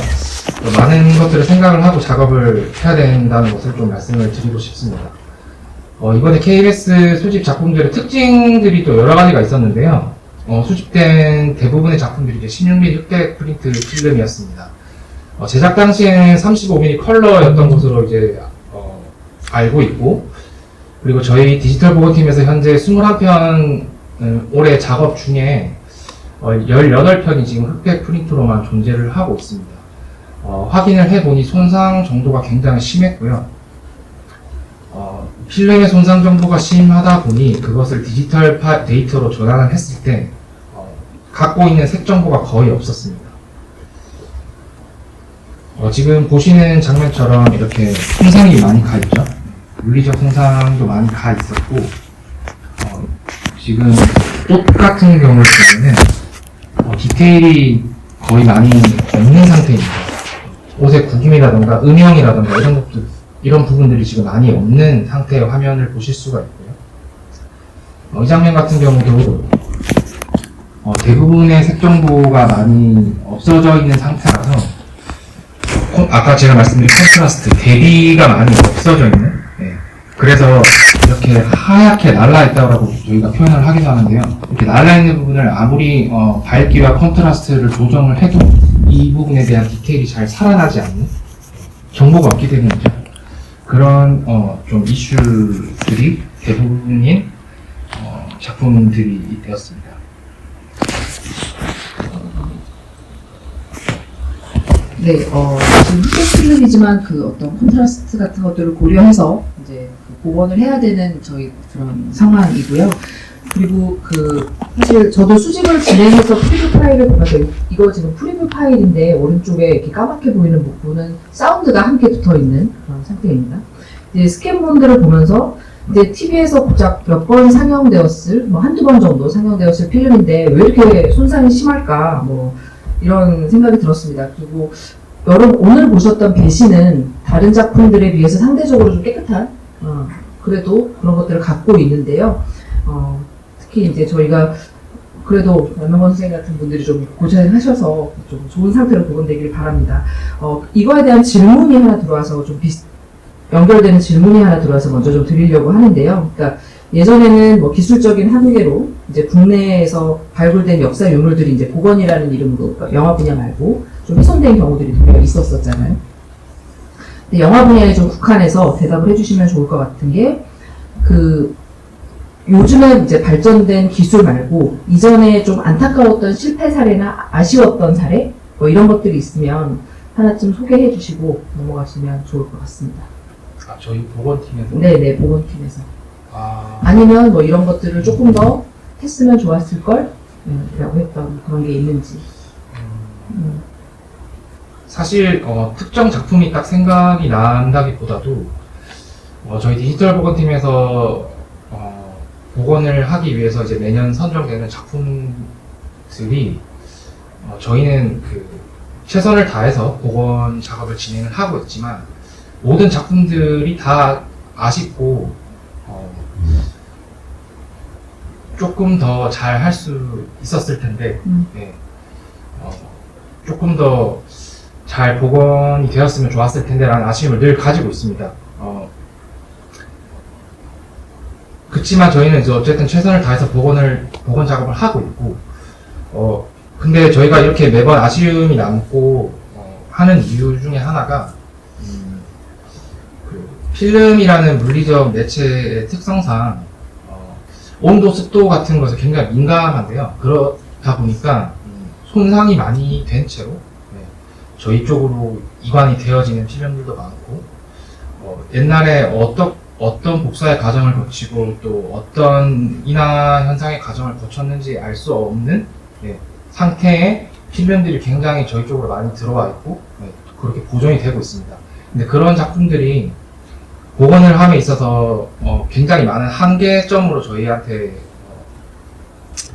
많은 것들을 생각을 하고 작업을 해야 된다는 것을 좀 말씀을 드리고 싶습니다. 이번에 KBS 수집 작품들의 특징들이 또 여러 가지가 있었는데요. 수집된 대부분의 작품들이 이제 16mm 흑백 프린트 필름이었습니다. 제작 당시에는 35mm 컬러였던 것으로 이제 알고 있고, 그리고 저희 디지털 보건팀에서 현재 21편 올해 작업 중에 18편이 지금 흑백 프린트로만 존재를 하고 있습니다. 확인을 해보니 손상 정도가 굉장히 심했고요. 필름의 손상 정도가 심하다 보니 그것을 디지털 데이터로 전환을 했을 때 갖고 있는 색 정보가 거의 없었습니다. 지금 보시는 장면처럼 이렇게 손상이 많이 가 있죠. 물리적 손상도 많이 가 있었고, 지금 옷 같은 경우에는 디테일이 거의 많이 없는 상태입니다. 옷의 구김이라던가 음영이라던가 이런 것도 이런 부분들이 지금 많이 없는 상태의 화면을 보실 수가 있고요. 이 장면 같은 경우도 대부분의 색 정보가 많이 없어져 있는 상태라서 아까 제가 말씀드린 콘트라스트, 대비가 많이 없어져 있는, 그래서 이렇게 하얗게 날라있다고 저희가 표현을 하기도 하는데요. 이렇게 날라있는 부분을 아무리 밝기와 컨트라스트를 조정을 해도 이 부분에 대한 디테일이 잘 살아나지 않는 정보가 없기 때문이죠. 그런 좀 이슈들이 대부분인 작품들이 되었습니다. 네, 지금 흑백 필름이지만 그 어떤 콘트라스트 같은 것들을 고려해서 이제 그 복원을 해야 되는 저희 그런 상황이고요. 그리고 사실 저도 수집을 진행해서 프리뷰 파일을 보면서 이거 지금 프리뷰 파일인데 오른쪽에 이렇게 까맣게 보이는 부분은 사운드가 함께 붙어 있는 그런 상태입니다. 이제 스캔본드를 보면서 이제 TV에서 고작 몇 번 상영되었을, 한두 번 정도 상영되었을 필름인데 왜 이렇게 손상이 심할까, 이런 생각이 들었습니다. 그리고 오늘 보셨던 배신은 다른 작품들에 비해서 상대적으로 좀 깨끗한, 그래도 그런 것들을 갖고 있는데요. 특히 이제 저희가 그래도 연명건 선생님 같은 분들이 좀 고생하셔서 좀 좋은 상태로 복원되기를 바랍니다. 이거에 대한 질문이 하나 들어와서 연결되는 질문이 하나 들어와서 먼저 좀 드리려고 하는데요. 그러니까 예전에는 기술적인 한계로 이제 국내에서 발굴된 역사 유물들이 이제 복원이라는 이름으로, 그러니까 영화 분야 말고 좀 훼손된 경우들이 분명 있었었잖아요. 근데 영화 분야에 좀 국한해서 대답을 해주시면 좋을 것 같은 게, 요즘에 이제 발전된 기술 말고 이전에 좀 안타까웠던 실패 사례나 아쉬웠던 사례 이런 것들이 있으면 하나쯤 소개해 주시고 넘어가시면 좋을 것 같습니다. 저희 복원팀에서? 네네, 복원팀에서. 아... 아니면 이런 것들을 조금 더 했으면 좋았을 걸? 라고 했던 그런 게 있는지. 사실 특정 작품이 딱 생각이 난다기보다도 저희 디지털 복원팀에서 복원을 하기 위해서 이제 매년 선정되는 작품들이 저희는 최선을 다해서 복원 작업을 진행을 하고 있지만 모든 작품들이 다 아쉽고 조금 더 잘 할 수 있었을 텐데 네. 조금 더 잘 복원이 되었으면 좋았을 텐데 라는 아쉬움을 늘 가지고 있습니다. 그렇지만 저희는 이제 어쨌든 최선을 다해서 복원 작업을 하고 있고, 근데 저희가 이렇게 매번 아쉬움이 남고 하는 이유 중에 하나가 필름이라는 물리적 매체의 특성상 온도, 습도 같은 것에 굉장히 민감한데요. 그러다 보니까 손상이 많이 된 채로 저희 쪽으로 이관이 되어지는 필름들도 많고, 옛날에 어떤 복사의 과정을 거치고 또 어떤 인화 현상의 과정을 거쳤는지 알 수 없는 상태의 필름들이 굉장히 저희 쪽으로 많이 들어와 있고 그렇게 보존이 되고 있습니다. 근데 그런 작품들이 복원을 함에 있어서 굉장히 많은 한계점으로 저희한테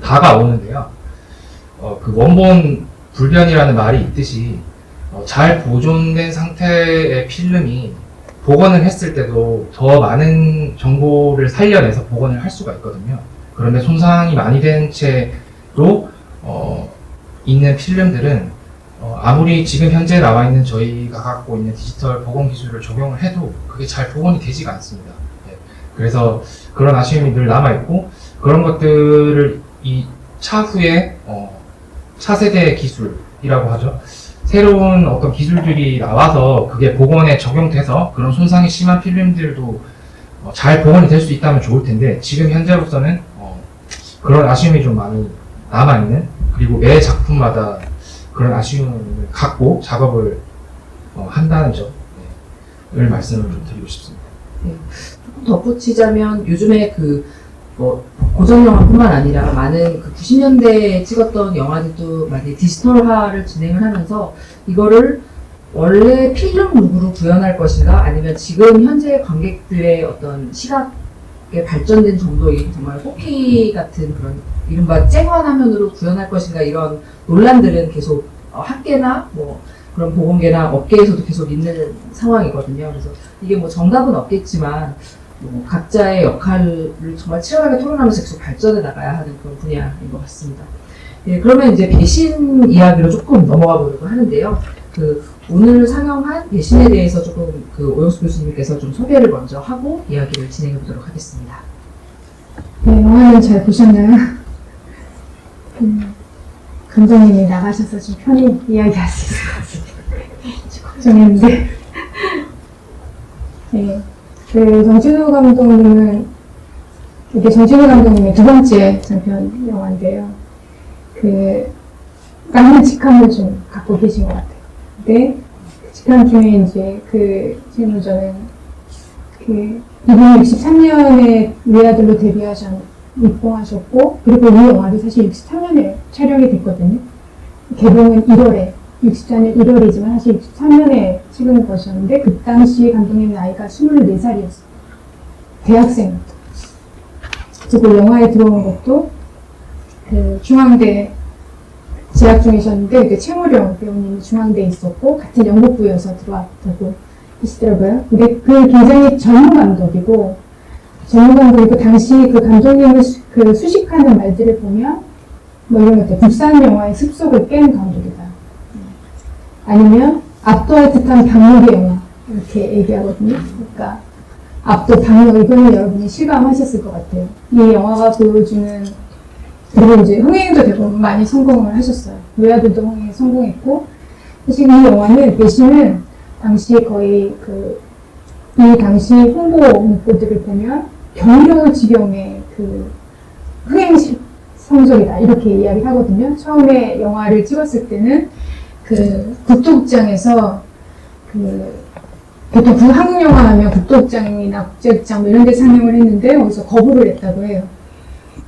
다가오는데요. 그 원본 불변이라는 말이 있듯이 잘 보존된 상태의 필름이 복원을 했을 때도 더 많은 정보를 살려내서 복원을 할 수가 있거든요. 그런데 손상이 많이 된 채로 있는 필름들은 아무리 지금 현재 나와 있는 저희가 갖고 있는 디지털 복원 기술을 적용을 해도 그게 잘 복원이 되지가 않습니다. 그래서 그런 아쉬움이 늘 남아있고, 그런 것들을 이 차후에 차세대 기술이라고 하죠. 새로운 어떤 기술들이 나와서 그게 복원에 적용돼서 그런 손상이 심한 필름들도 잘 복원이 될 수 있다면 좋을 텐데, 지금 현재로서는 그런 아쉬움이 좀 많이 남아있는, 그리고 매 작품마다 그런 아쉬움을 갖고 작업을 한다는 점을 말씀을 좀 드리고 싶습니다. 네. 조금 덧붙이자면 요즘에 고전 영화뿐만 아니라 많은 90년대에 찍었던 영화들도 많이 디지털화를 진행을 하면서 이거를 원래 필름 룩으로 구현할 것인가, 아니면 지금 현재 관객들의 어떤 시각에 발전된 정도의 정말 4K 같은 그런 이른바 쨍한 화면으로 구현할 것인가, 이런 논란들은 계속 학계나 그런 보건계나 업계에서도 계속 있는 상황이거든요. 그래서 이게 뭐 정답은 없겠지만 뭐 각자의 역할을 정말 치열하게 토론하면서 계속 발전해 나가야 하는 그런 분야인 것 같습니다. 예, 그러면 이제 배신 이야기로 조금 넘어가 보려고 하는데요. 오늘 상영한 배신에 대해서 조금 오영수 교수님께서 좀 소개를 먼저 하고 이야기를 진행해 보도록 하겠습니다. 네, 영화는 잘 보셨나요? 감독님이 나가셔서 좀 편히 이야기할 수 있을 것 같아요. 걱정했는데. 네, 정진우 감독님은, 이게 정진우 감독님의 두 번째 장편 영화인데요. 많은 직함을 좀 갖고 계신 것 같아요. 근데, 직함 중에 이제 지금 저는, 이분이 63년에 외아들로 입봉하셨고, 그리고 이 영화도 사실 63년에 촬영이 됐거든요. 개봉은 1월에, 64년 1월이지만 사실 63년에 찍은 것이었는데, 그 당시 감독님 나이가 24살이었어요. 대학생. 그리고 영화에 들어온 것도, 중앙대 재학 중이셨는데, 최무령 배우님이 중앙대에 있었고, 같은 연극부여서 들어왔다고 하시더라고요. 근데 굉장히 젊은 감독이고, 당시 감독님을 수식하는 말들을 보면, 뭐 이런 것들, 국산 영화의 습속을 깬 감독이다. 아니면, 압도할 듯한 박력의 영화. 이렇게 얘기하거든요. 그러니까, 압도, 박력, 이거는 여러분이 실감하셨을 것 같아요. 이 영화가 보여주는, 그리고 이제 흥행도 대부분 많이 성공을 하셨어요. 외아들도 흥행에 성공했고, 사실 이 영화는, 배신은 당시 거의 이 당시 홍보 문구들을 보면 경이로울 지경의 흥행 성적이다. 이렇게 이야기를 하거든요. 처음에 영화를 찍었을 때는 국도극장에서 보통 한국 영화 하면 국도극장이나 국제극장 이런 데 상영을 했는데 거기서 거부를 했다고 해요.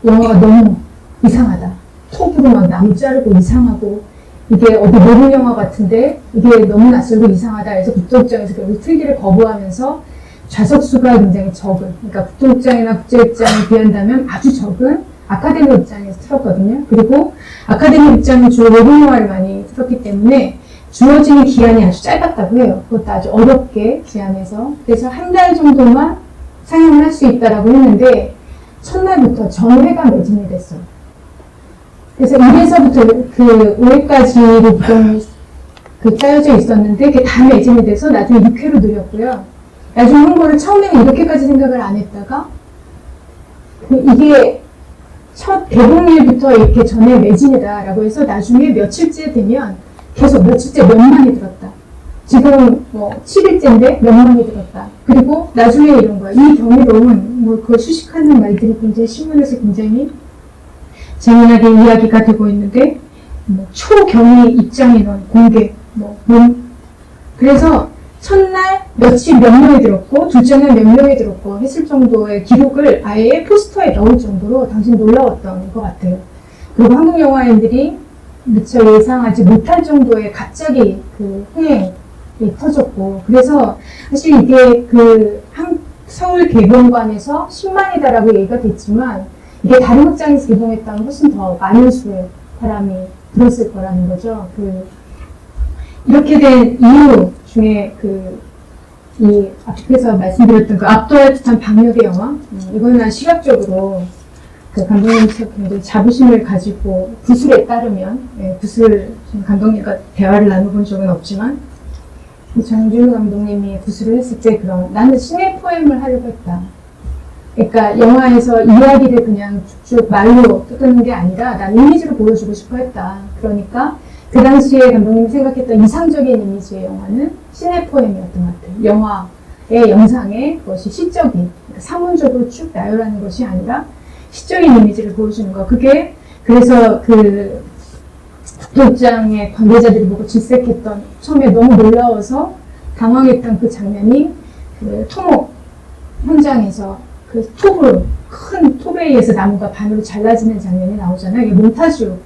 영화가 너무 이상하다. 톱으로 막 나무 자르고 이상하고 이게 어디 모르는 영화 같은데 이게 너무 낯설고 이상하다 해서 국도극장에서 결국 틀기를 거부하면서 좌석수가 굉장히 적은, 그러니까 국도극장이나 국제극장에 비한다면 아주 적은 아카데미 극장에서 틀었거든요. 그리고 아카데미 극장은 주로 외국 영화를 많이 틀었기 때문에 주어지는 기한이 아주 짧았다고 해요. 그것도 아주 어렵게 제안해서. 그래서 한 달 정도만 상영을 할 수 있다라고 했는데 첫날부터 전회가 매진이 됐어요. 그래서 1회서부터 5회까지로 보통 짜여져 있었는데 그게 다 매진이 돼서 나중에 6회로 늘렸고요. 나중에 홍보를 처음에는 이렇게까지 생각을 안 했다가 이게 첫 개봉일부터 이렇게 전에 매진이다라고 해서 나중에 며칠째 되면 계속 며칠째 몇만이 들었다. 지금 7일째인데 몇만이 들었다. 그리고 나중에 이런 거야. 이 경이로운 그걸 수식하는 말들이 굉장히 신문에서 굉장히 재미나게 이야기가 되고 있는데 초경위 입장인원 공개 그래서 첫날 며칠 몇 명이 들었고 둘째 날 몇 명이 들었고 했을 정도의 기록을 아예 포스터에 넣을 정도로 당신 놀라웠던 것 같아요. 그리고 한국 영화인들이 미처 예상하지 못할 정도의 갑자기 흥행이 터졌고 그래서 사실 이게 서울 개봉관에서 10만이다라고 얘기가 됐지만 이게 다른 극장에서 개봉했다면 훨씬 더 많은 수의 사람이 들었을 거라는 거죠. 이렇게 된 이유 중에 이 앞에서 말씀드렸던 압도할 듯한 박력의 영화, 이거는 시각적으로 감독님께서 굉장히 자부심을 가지고 구술에 따르면, 감독님과 대화를 나눠본 적은 없지만, 정진우 감독님이 구술을 했을 때 나는 시내 포엠을 하려고 했다. 그러니까 영화에서 이야기를 그냥 쭉쭉 말로 뜯는 게 아니라 난 이미지로 보여주고 싶어 했다. 그러니까 그 당시에 감독님이 생각했던 이상적인 이미지의 영화는 시내 포엠이었던 것 같아요. 영화의 영상에 그것이 시적인, 그러니까 사문적으로 쭉 나열하는 것이 아니라 시적인 이미지를 보여주는 거. 그게 그래서 국도극장의 관계자들이 보고 질색했던 처음에 너무 놀라워서 당황했던 그 장면이 토목 현장에서 톱으로 큰 톱에 의해서 나무가 반으로 잘라지는 장면이 나오잖아요. 이게 몬타주로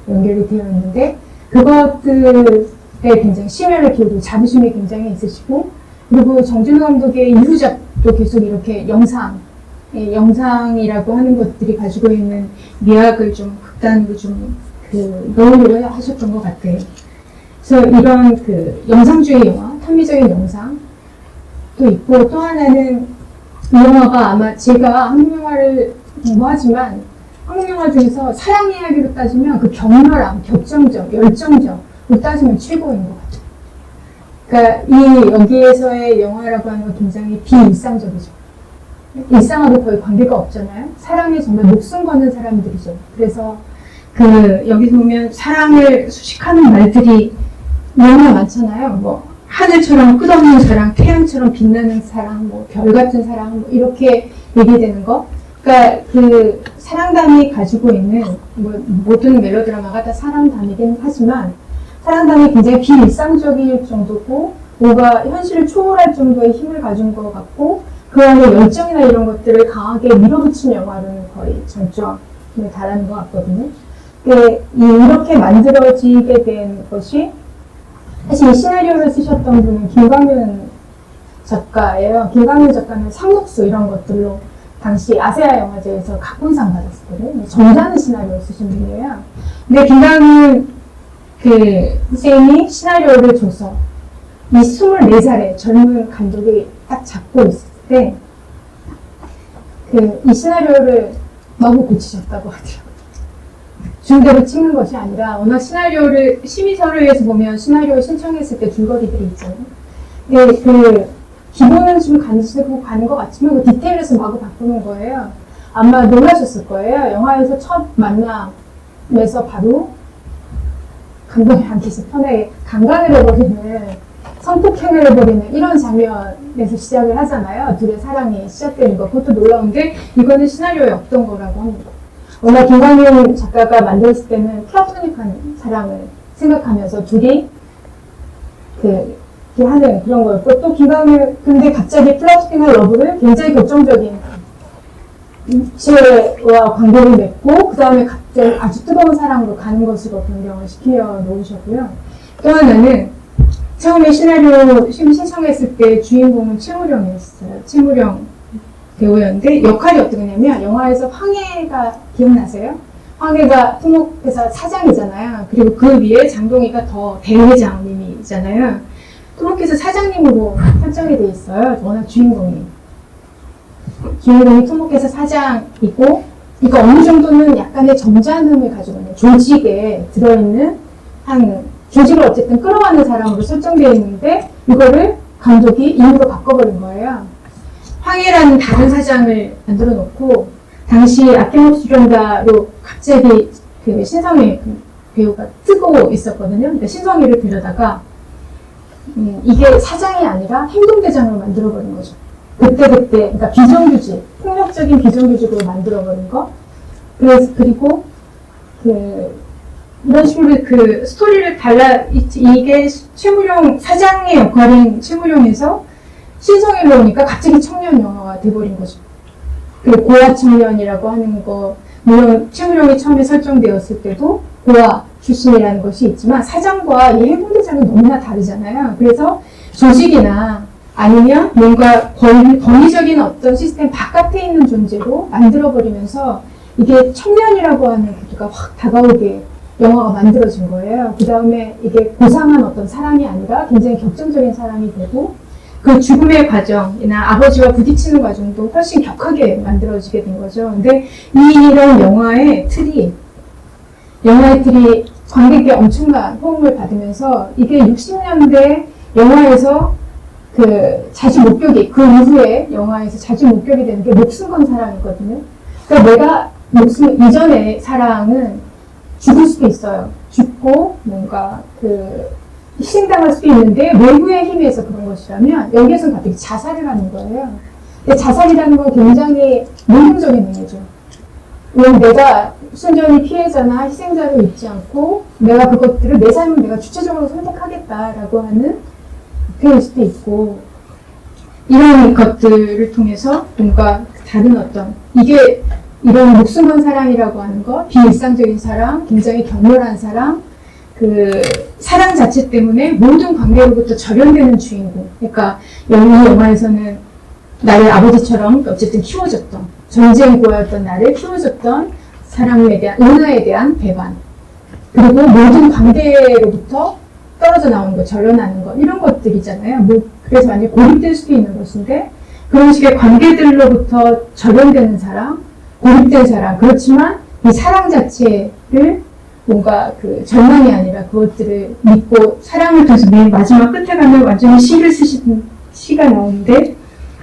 연결이 되어 있는데 그것들에 굉장히 심혈을 기울이고 자부심이 굉장히 있으시고 그리고 정진우 감독의 이후작도 계속 이렇게 영상이라고 하는 것들이 가지고 있는 미학을 좀 극단으로 좀 넣으려고 하셨던 것 같아요. 그래서 이런 그 영상주의 영화, 탐미적인 영상도 있고, 또 하나는 이 영화가 아마 제가 한국 영화를 공부하지만 한국 영화 중에서 사랑 이야기로 따지면 그 격렬함, 격정적, 열정적으로 따지면 최고인 것 같아요. 그러니까 이 여기에서의 영화라고 하는 건 굉장히 비일상적이죠. 일상하고 거의 관계가 없잖아요. 사랑에 정말 목숨 거는 사람들이죠. 그래서 그 여기서 보면 사랑을 수식하는 말들이 너무나 많잖아요. 뭐 하늘처럼 끝없는 사랑, 태양처럼 빛나는 사랑, 뭐 별 같은 사랑, 뭐 이렇게 얘기되는 거. 그러니까 그 사랑담이 가지고 있는 뭐 모든 멜로드라마가 다 사랑담이긴 하지만 사랑담이 굉장히 비일상적일 정도고 뭔가 현실을 초월할 정도의 힘을 가진 것 같고 그 안에 열정이나 이런 것들을 강하게 밀어붙인 영화로는 거의 정점에 달하는 것 같거든요. 이렇게 만들어지게 된 것이 사실 이 시나리오를 쓰셨던 분은 김광윤 작가예요. 김광윤 작가는 상록수 이런 것들로 당시 아세아 영화제에서 각본상 받았었거든요. 점잖은 시나리오를 쓰신 분이에요. 근데 김광윤 그 선생님이 시나리오를 줘서 이 24살의 젊은 감독이 딱 잡고 있을 때 이 시나리오를 마구 고치셨다고 하더라고요. 준대로 찍는 것이 아니라 워낙 시나리오를 심의서류에서 보면 시나리오 신청했을 때 줄거리들이 있잖아요. 근데 그 기본은 좀 가지고 가는 것 같지만 그 디테일에서 마구 바꾸는 거예요. 아마 놀라셨을 거예요. 영화에서 첫 만남에서 바로 감독이 안 계신 편에 강간을 해버리는 성폭행을 해버리는 이런 장면에서 시작을 하잖아요. 둘의 사랑이 시작되는 거. 그것도 놀라운데 이거는 시나리오에 없던 거라고 합니다. 워낙 김광윤 작가가 만들었을 때는 플라토닉한 사랑을 생각하면서 둘이 하는 그런 거였고 또 김광윤 근데 갑자기 플라토닉한 러브를 굉장히 결정적인 시와 관계를 맺고 그 다음에 갑자기 아주 뜨거운 사랑으로 가는 것으로 변경을 시켜 놓으셨고요. 또 하나는 처음에 시나리오 신청했을 때 주인공은 최무령이었어요. 최무령 배우였는데 역할이 어떻게 되냐면 영화에서 황해가 기억나세요? 황해가 토목회사 사장이잖아요. 그리고 그 위에 장동희가 더 대회장님이잖아요. 토목회사 사장님으로 설정이 돼 있어요. 워낙 주인공이 토목회사 사장이고 이거 어느 정도는 약간의 점잖음을 가지고 있는 조직에 들어있는 조직을 어쨌든 끌어가는 사람으로 설정되어 있는데 이거를 감독이 일부러 바꿔버린 거예요. 황해라는 다른 사장을 만들어 놓고 당시 아낌없이 수련가로 갑자기 그 신성희 배우가 뜨고 있었거든요. 그러니까 신성희를 데려다가 이게 사장이 아니라 행동대장으로 만들어버린 거죠. 그러니까 비정규직, 폭력적인 비정규직으로 만들어버린 거. 그리고 이런 식으로 그 스토리를 이게 최무룡 사장의 역할인 최무룡에서 신성희로 오니까 갑자기 청년 영화가 돼버린 거죠. 그리고 고아 청년이라고 하는 거, 물론 최무룡이 처음에 설정되었을 때도 고아 출신이라는 것이 있지만 사장과 이 행동대장은 너무나 다르잖아요. 그래서 조직이나 아니면 뭔가 권위적인 어떤 시스템 바깥에 있는 존재로 만들어버리면서 이게 청년이라고 하는 구도가 확 다가오게 영화가 만들어진 거예요. 그 다음에 이게 고상한 어떤 사랑이 아니라 굉장히 격정적인 사랑이 되고 그 죽음의 과정이나 아버지와 부딪히는 과정도 훨씬 격하게 만들어지게 된 거죠. 근데 이런 영화의 틀이 관객에게 엄청난 호응을 받으면서 이게 60년대 영화에서 자주 목격이, 그 이후에 영화에서 자주 목격이 되는 게 목숨 건 사랑이거든요. 그러니까 내가 이전의 사랑은 죽을 수도 있어요. 죽고 뭔가 희생당할 수도 있는데 외부의 힘에 의해서 그런 것이라면 여기에서는 갑자기 자살을 하는 거예요. 근데 자살이라는 건 굉장히 모형적인 의미죠. 왜냐면 내가 순전히 피해자나 희생자로 있지 않고 내가 그것들을 내 삶을 내가 주체적으로 선택하겠다라고 하는 표현일 수도 있고 이런 것들을 통해서 뭔가 다른 이게 이런 목숨 건 사랑이라고 하는 것, 비일상적인 사랑, 굉장히 격렬한 사랑, 사랑 자체 때문에 모든 관계로부터 절연되는 주인공. 그러니까 이 영화에서는 나를 아버지처럼 어쨌든 키워줬던, 전쟁 고아였던 나를 키워줬던 사랑에 대한, 은하에 대한 배반. 그리고 모든 관계로부터 떨어져 나오는 거, 절연하는 거, 이런 것들이잖아요. 뭐, 그래서 완전히 고립될 수도 있는 것인데, 그런 식의 관계들로부터 절연되는 사랑, 고립된 사랑, 그렇지만 이 사랑 자체를 뭔가 그 절망이 아니라 그것들을 믿고 사랑을 통해서 맨 마지막 끝에 가면 완전히 시를 쓰신 시가 나오는데,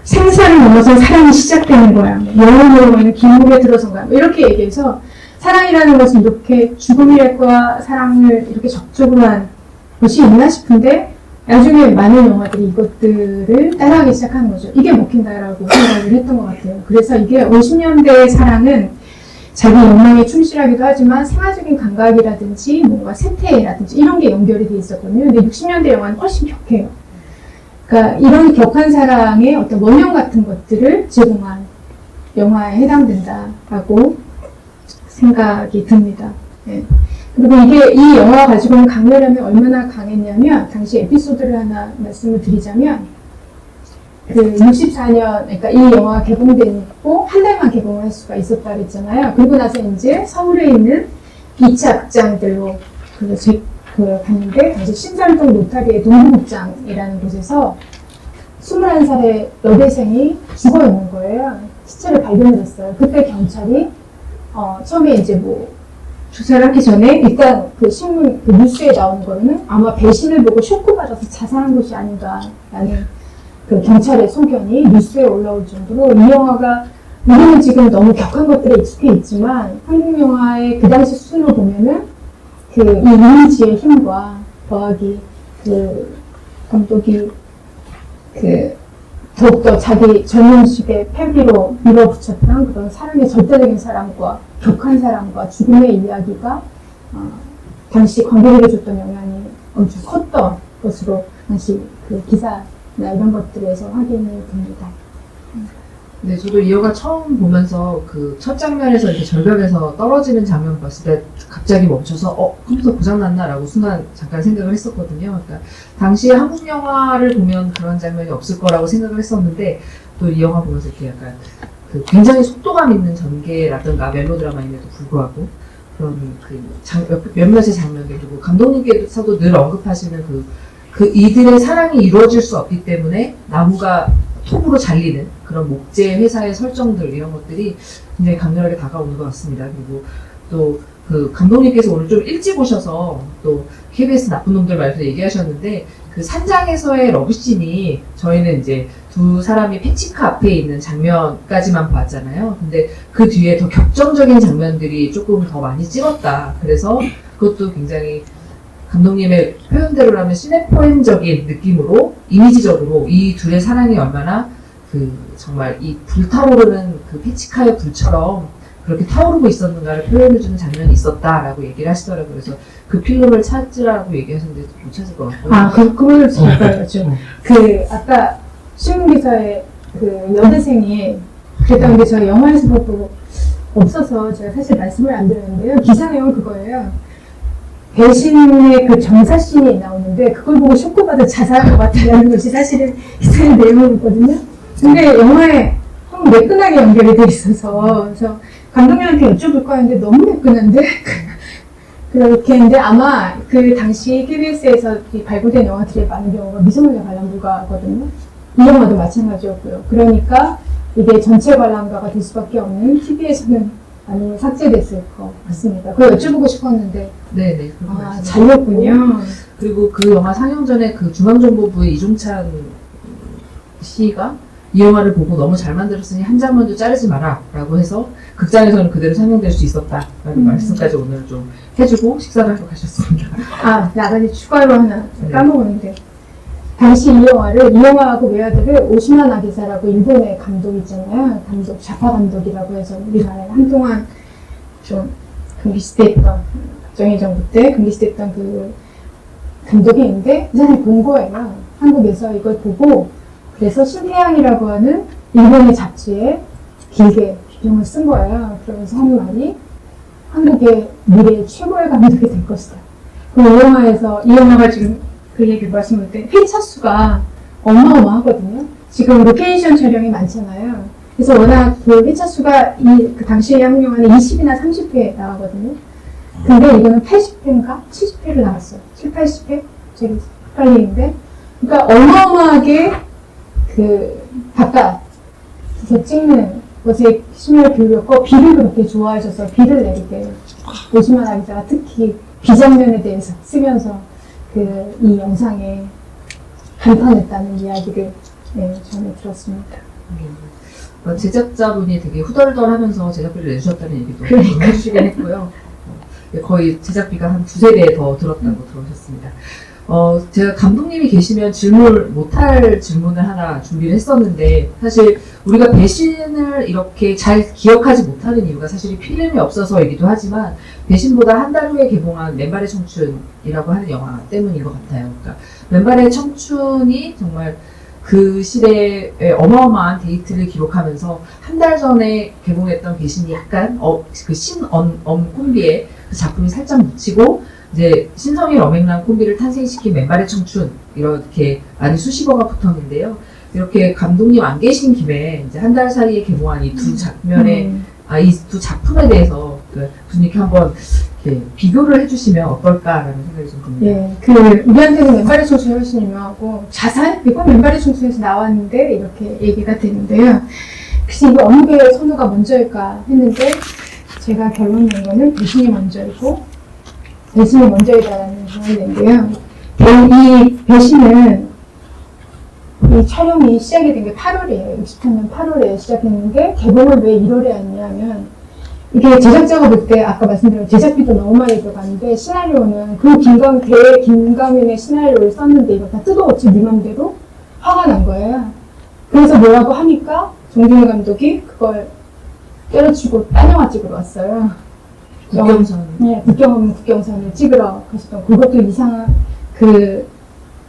생사를 넘어서 사랑이 시작되는 거야. 영원히 길목에 들어선가. 이렇게 얘기해서 사랑이라는 것은 이렇게 죽음이랄까 사랑을 이렇게 적적으로 한 것이 있나 싶은데 나중에 많은 영화들이 이것들을 따라하기 시작하는 거죠. 이게 먹힌다라고 생각을 했던 것 같아요. 그래서 이게 50년대의 사랑은 자기 욕망에 충실하기도 하지만 생활적인 감각이라든지 뭔가 세태라든지 이런 게 연결이 돼 있었거든요. 근데 60년대 영화는 훨씬 격해요. 그러니까 이런 격한 사랑의 어떤 원형 같은 것들을 제공한 영화에 해당된다라고 생각이 듭니다. 네. 그리고 이게 이 영화 가지고는 강렬함이 얼마나 강했냐면 당시 에피소드를 하나 말씀을 드리자면 그 64년 그러니까 이 영화가 개봉되고 한 달만 개봉을 할 수가 있었다 그랬잖아요. 그리고 나서 이제 서울에 있는 2차 극장들로 갔는데 당시 신설동 로타리의 동부극장이라는 곳에서 21살의 여대생이 죽어 있는 거예요. 시체를 발견을 했어요. 그때 경찰이 처음에 이제 뭐 조사를 하기 전에 일단 그 신문 그 뉴스에 나오는 거는 아마 배신을 보고 쇼크받아서 자살한 것이 아닌가라는 그 경찰의 소견이 뉴스에 올라올 정도로 이 영화가 우리는 지금 너무 격한 것들에 익숙해 있지만 한국 영화의 그 당시 수준으로 보면은 그 이 이미지의 힘과 더하기 그 감독이 그 더욱더 자기 젊은 시기에 패기로 밀어붙였던 그런 사랑의 절대적인 사랑과 격한 사랑과 죽음의 이야기가 당시 관객에게 줬던 영향이 엄청 컸던 것으로 당시 그 기사나 이런 것들에서 확인이 됩니다. 네, 저도 이 영화 처음 보면서 그 첫 장면에서 이렇게 절벽에서 떨어지는 장면 봤을 때 갑자기 멈춰서 컴퓨터 고장났나라고 순간 잠깐 생각을 했었거든요. 그러니까 당시 한국 영화를 보면 그런 장면이 없을 거라고 생각을 했었는데 또 이 영화 보면서 이렇게 약간 그 굉장히 속도감 있는 전개라든가 멜로드라마임에도 불구하고 그런 그 몇몇의 장면들 그리고 감독님께서도 늘 언급하시는 그 이들의 사랑이 이루어질 수 없기 때문에 나무가 톱으로 잘리는 그런 목재 회사의 설정들 이런 것들이 굉장히 강렬하게 다가오는 것 같습니다. 그리고 또 그 감독님께서 오늘 좀 일찍 오셔서 또 KBS 나쁜 놈들 말해서 얘기하셨는데 그 산장에서의 러브씬이 저희는 이제 두 사람이 패치카 앞에 있는 장면까지만 봤잖아요. 근데 그 뒤에 더 격정적인 장면들이 조금 더 많이 찍었다. 그래서 그것도 굉장히 감독님의 표현대로라면 시네포엠적인 느낌으로 이미지적으로 이 둘의 사랑이 얼마나 그 정말 이 불타오르는 그 피치카의 불처럼 그렇게 타오르고 있었는가를 표현해주는 장면이 있었다라고 얘기를 하시더라고요. 그래서 그 필름을 찾으라고 얘기하셨는데 못 찾을 것 같고요. 그거를 잘 봐야죠. 그 아까 신문기사에 그 여대생이 그랬던 게 저희 영화에서 보고 없어서 제가 사실 말씀을 안 드렸는데요. 기사 내용은 그거예요. 배신의 그 정사씬이 나오는데 그걸 보고 쇼크받아 자살한 것 같다는 것이 사실은 기사의 내용이거든요. 근데 영화에 너무 매끈하게 연결이 돼 있어서 그래서 감독님한테 여쭤볼까 했는데 너무 매끈한데 그렇게 했는데 아마 그 당시 KBS에서 발굴된 영화들의 많은 경우가 미성년자 관람 불가거든요. 이 영화도 마찬가지였고요. 그러니까 이게 전체 관람가가 될 수밖에 없는 TV에서는 많이 삭제됐을 것 같습니다. 그걸 여쭤보고 싶었는데 네네. 잘렸군요. 그리고 그 영화 상영 전에 그 중앙정보부의 이종찬 씨가 이 영화를 보고 너무 잘 만들었으니 한 장면도 자르지 마라 라고 해서 극장에서는 그대로 상영될 수 있었다라는 말씀까지 오늘 좀 해주고 식사를 하러 가셨습니다. 나가지 추가로 하나 까먹었는데 당시 이 영화하고 외화들을 오시마나 기사라고 일본의 감독 있잖아요. 감독, 좌파 감독이라고 해서 우리나라에 한동안 좀 금기시됐던, 박정희 정부 때 금기시됐던 그 감독이 있는데 이 사람이 본 거예요. 한국에서 이걸 보고 그래서 신태양이라고 하는 일본의 잡지에 길게 비평을 쓴 거예요. 그러면서 한 말이 한국의 미래의 최고의 감독이 될 것이다. 이 영화가 지금 그 얘기 말씀할 때 회차 수가 어마어마하거든요. 지금 로케이션 촬영이 많잖아요. 그래서 워낙 그 회차 수가 그 당시에 한국 영화는 20이나 30회 나가거든요. 근데 이거는 80회인가 70회를 나갔어요. 7, 80회 갑자기 헷갈리는데, 그러니까 어마어마하게 그 바깥에서 찍는 것에 힘을 기울였고 비를 그렇게 좋아하셔서 비를 내리게 오시마나 기자가 특히 비장면에 대해서 쓰면서 이 영상에 감탄했다는 이야기를 전해 들었습니다. 제작자분이 되게 후덜덜하면서 제작비를 내주셨다는 얘기도 해주시긴 했고요. 거의 제작비가 한 두세 배 더 들었다고 들으셨습니다. 제가 감독님이 계시면 못할 질문을 하나 준비를 했었는데, 사실 우리가 배신을 이렇게 잘 기억하지 못하는 이유가 사실 필름이 없어서이기도 하지만, 배신보다 한 달 후에 개봉한 맨발의 청춘이라고 하는 영화 때문인 것 같아요. 그러니까 맨발의 청춘이 정말 그 시대에 어마어마한 데이트를 기록하면서 한 달 전에 개봉했던 배신이 약간 그 신엄 콤비의 그 작품이 살짝 묻히고, 이제 신성일 엄앵란 콤비를 탄생시킨 맨발의 청춘, 이렇게 안에 수식어가 붙었는데요. 이렇게 감독님 안 계신 김에 이제 한 달 사이에 개봉한 이 두 장면의 이 두 작품에 대해서 분위기 한번 이렇게 비교를 해주시면 어떨까라는 생각이 좀 듭니다. 예, 우리한테는 맨발의 청춘이 훨씬 유명하고 자살? 이건 맨발의 청춘에서 나왔는데 이렇게 얘기가 되는데요. 혹시 이거 어느 게 선우가 먼저일까 했는데 제가 결론 낸 거는 배신이 먼저이고 배신이 먼저이다라는 결론을 낸데요. 이 배신은 이 촬영이 시작이 된 게 8월이에요. 63년 8월에 시작했는데 개봉을 왜 1월에 했냐면 이게 제작자가 볼 때 아까 말씀드린 제작비도 너무 많이 들어갔는데 시나리오는 김강윤의 시나리오를 썼는데 이거 다 뜯어고치 네 맘대로 화가 난 거예요. 그래서 뭐라고 하니까 정준호 감독이 그걸 때려치고 딴 영화 찍으러 왔어요. 국경선. 네, 국경선을 찍으러 가셨던 그것도 이상한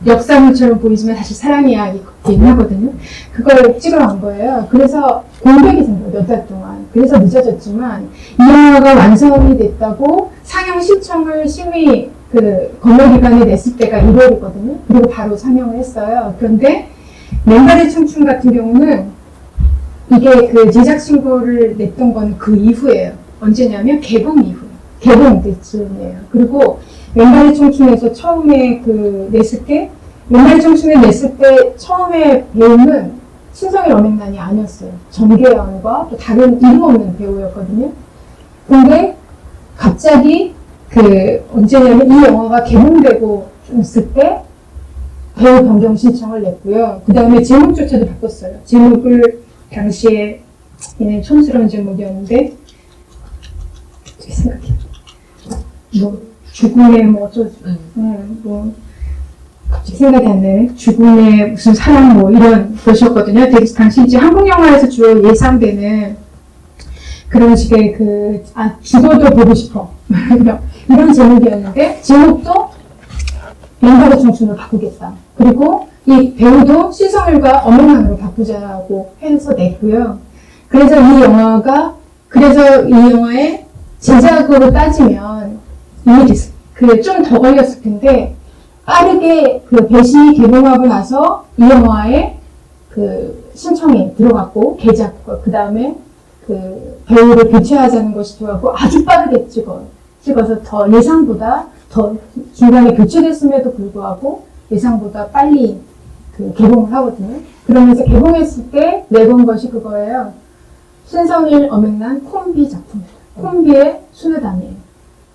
역사물처럼 보이지만 사실 사랑 이야기긴 하거든요. 그걸 찍으러 간 거예요. 그래서 공백이 생겨요, 몇 달 동안. 그래서 늦어졌지만 이 영화가 완성이 됐다고 상영 신청을 심의 검열기관에 냈을 때가 1월이거든요. 그리고 바로 상영을 했어요. 그런데 맨발의 청춘 같은 경우는 이게 제작 신고를 냈던 거는 그 이후예요. 언제냐면 개봉 이후. 개봉 때쯤이에요. 그리고 맨발의 청춘에서 처음에 냈을 때, 맨발의 청춘에 냈을 때 처음에 배우는 신성일 엄앵란이 아니었어요. 정계현과 또 다른 이름 없는 배우였거든요. 근데 갑자기 언제냐면 이 영화가 개봉되고 좀 있을 때 배우 변경 신청을 냈고요. 그 다음에 제목조차도 바꿨어요. 제목을 당시에 촌스러운 제목이었는데 생각해. 죽음의 어쩌지. 갑자기 생각이 안 나네. 죽음의 무슨 사랑 이런 것이었거든요. 되게 당시 이제 한국 영화에서 주로 예상되는 그런 식의 죽어도 보고 싶어. 이런 제목이었는데, 제목도 맨발의 청춘으로 바꾸겠다. 그리고 이 배우도 신성일과 엄앵란으로 바꾸자고 해서 냈고요. 그래서 이 영화의 제작으로 따지면 이미 좀 더 걸렸을 텐데 빠르게 배신이 개봉하고 나서 이 영화에 신청이 들어갔고 개작 그 다음에 배우를 교체하자는 것이 들어갔고 아주 빠르게 찍어서 더 예상보다 더 중간에 교체됐음에도 불구하고 예상보다 빨리 개봉을 하거든요. 그러면서 개봉했을 때 내건 것이 그거예요. 신성일 엄앵란 콤비 작품이에요. 콤비의 수뇌담이에요.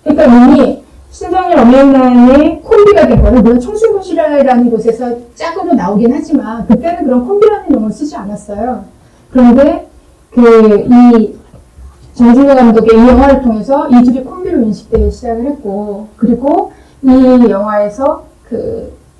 그러니까 이미 신성일 엄앵란의 콤비가 된 거는 물론 청순고시라는 곳에서 짝으로 나오긴 하지만 그때는 그런 콤비라는 용어를 쓰지 않았어요. 그런데 이 정준호 감독의 이 영화를 통해서 이 둘이 콤비로 인식되기 시작을 했고, 그리고 이 영화에서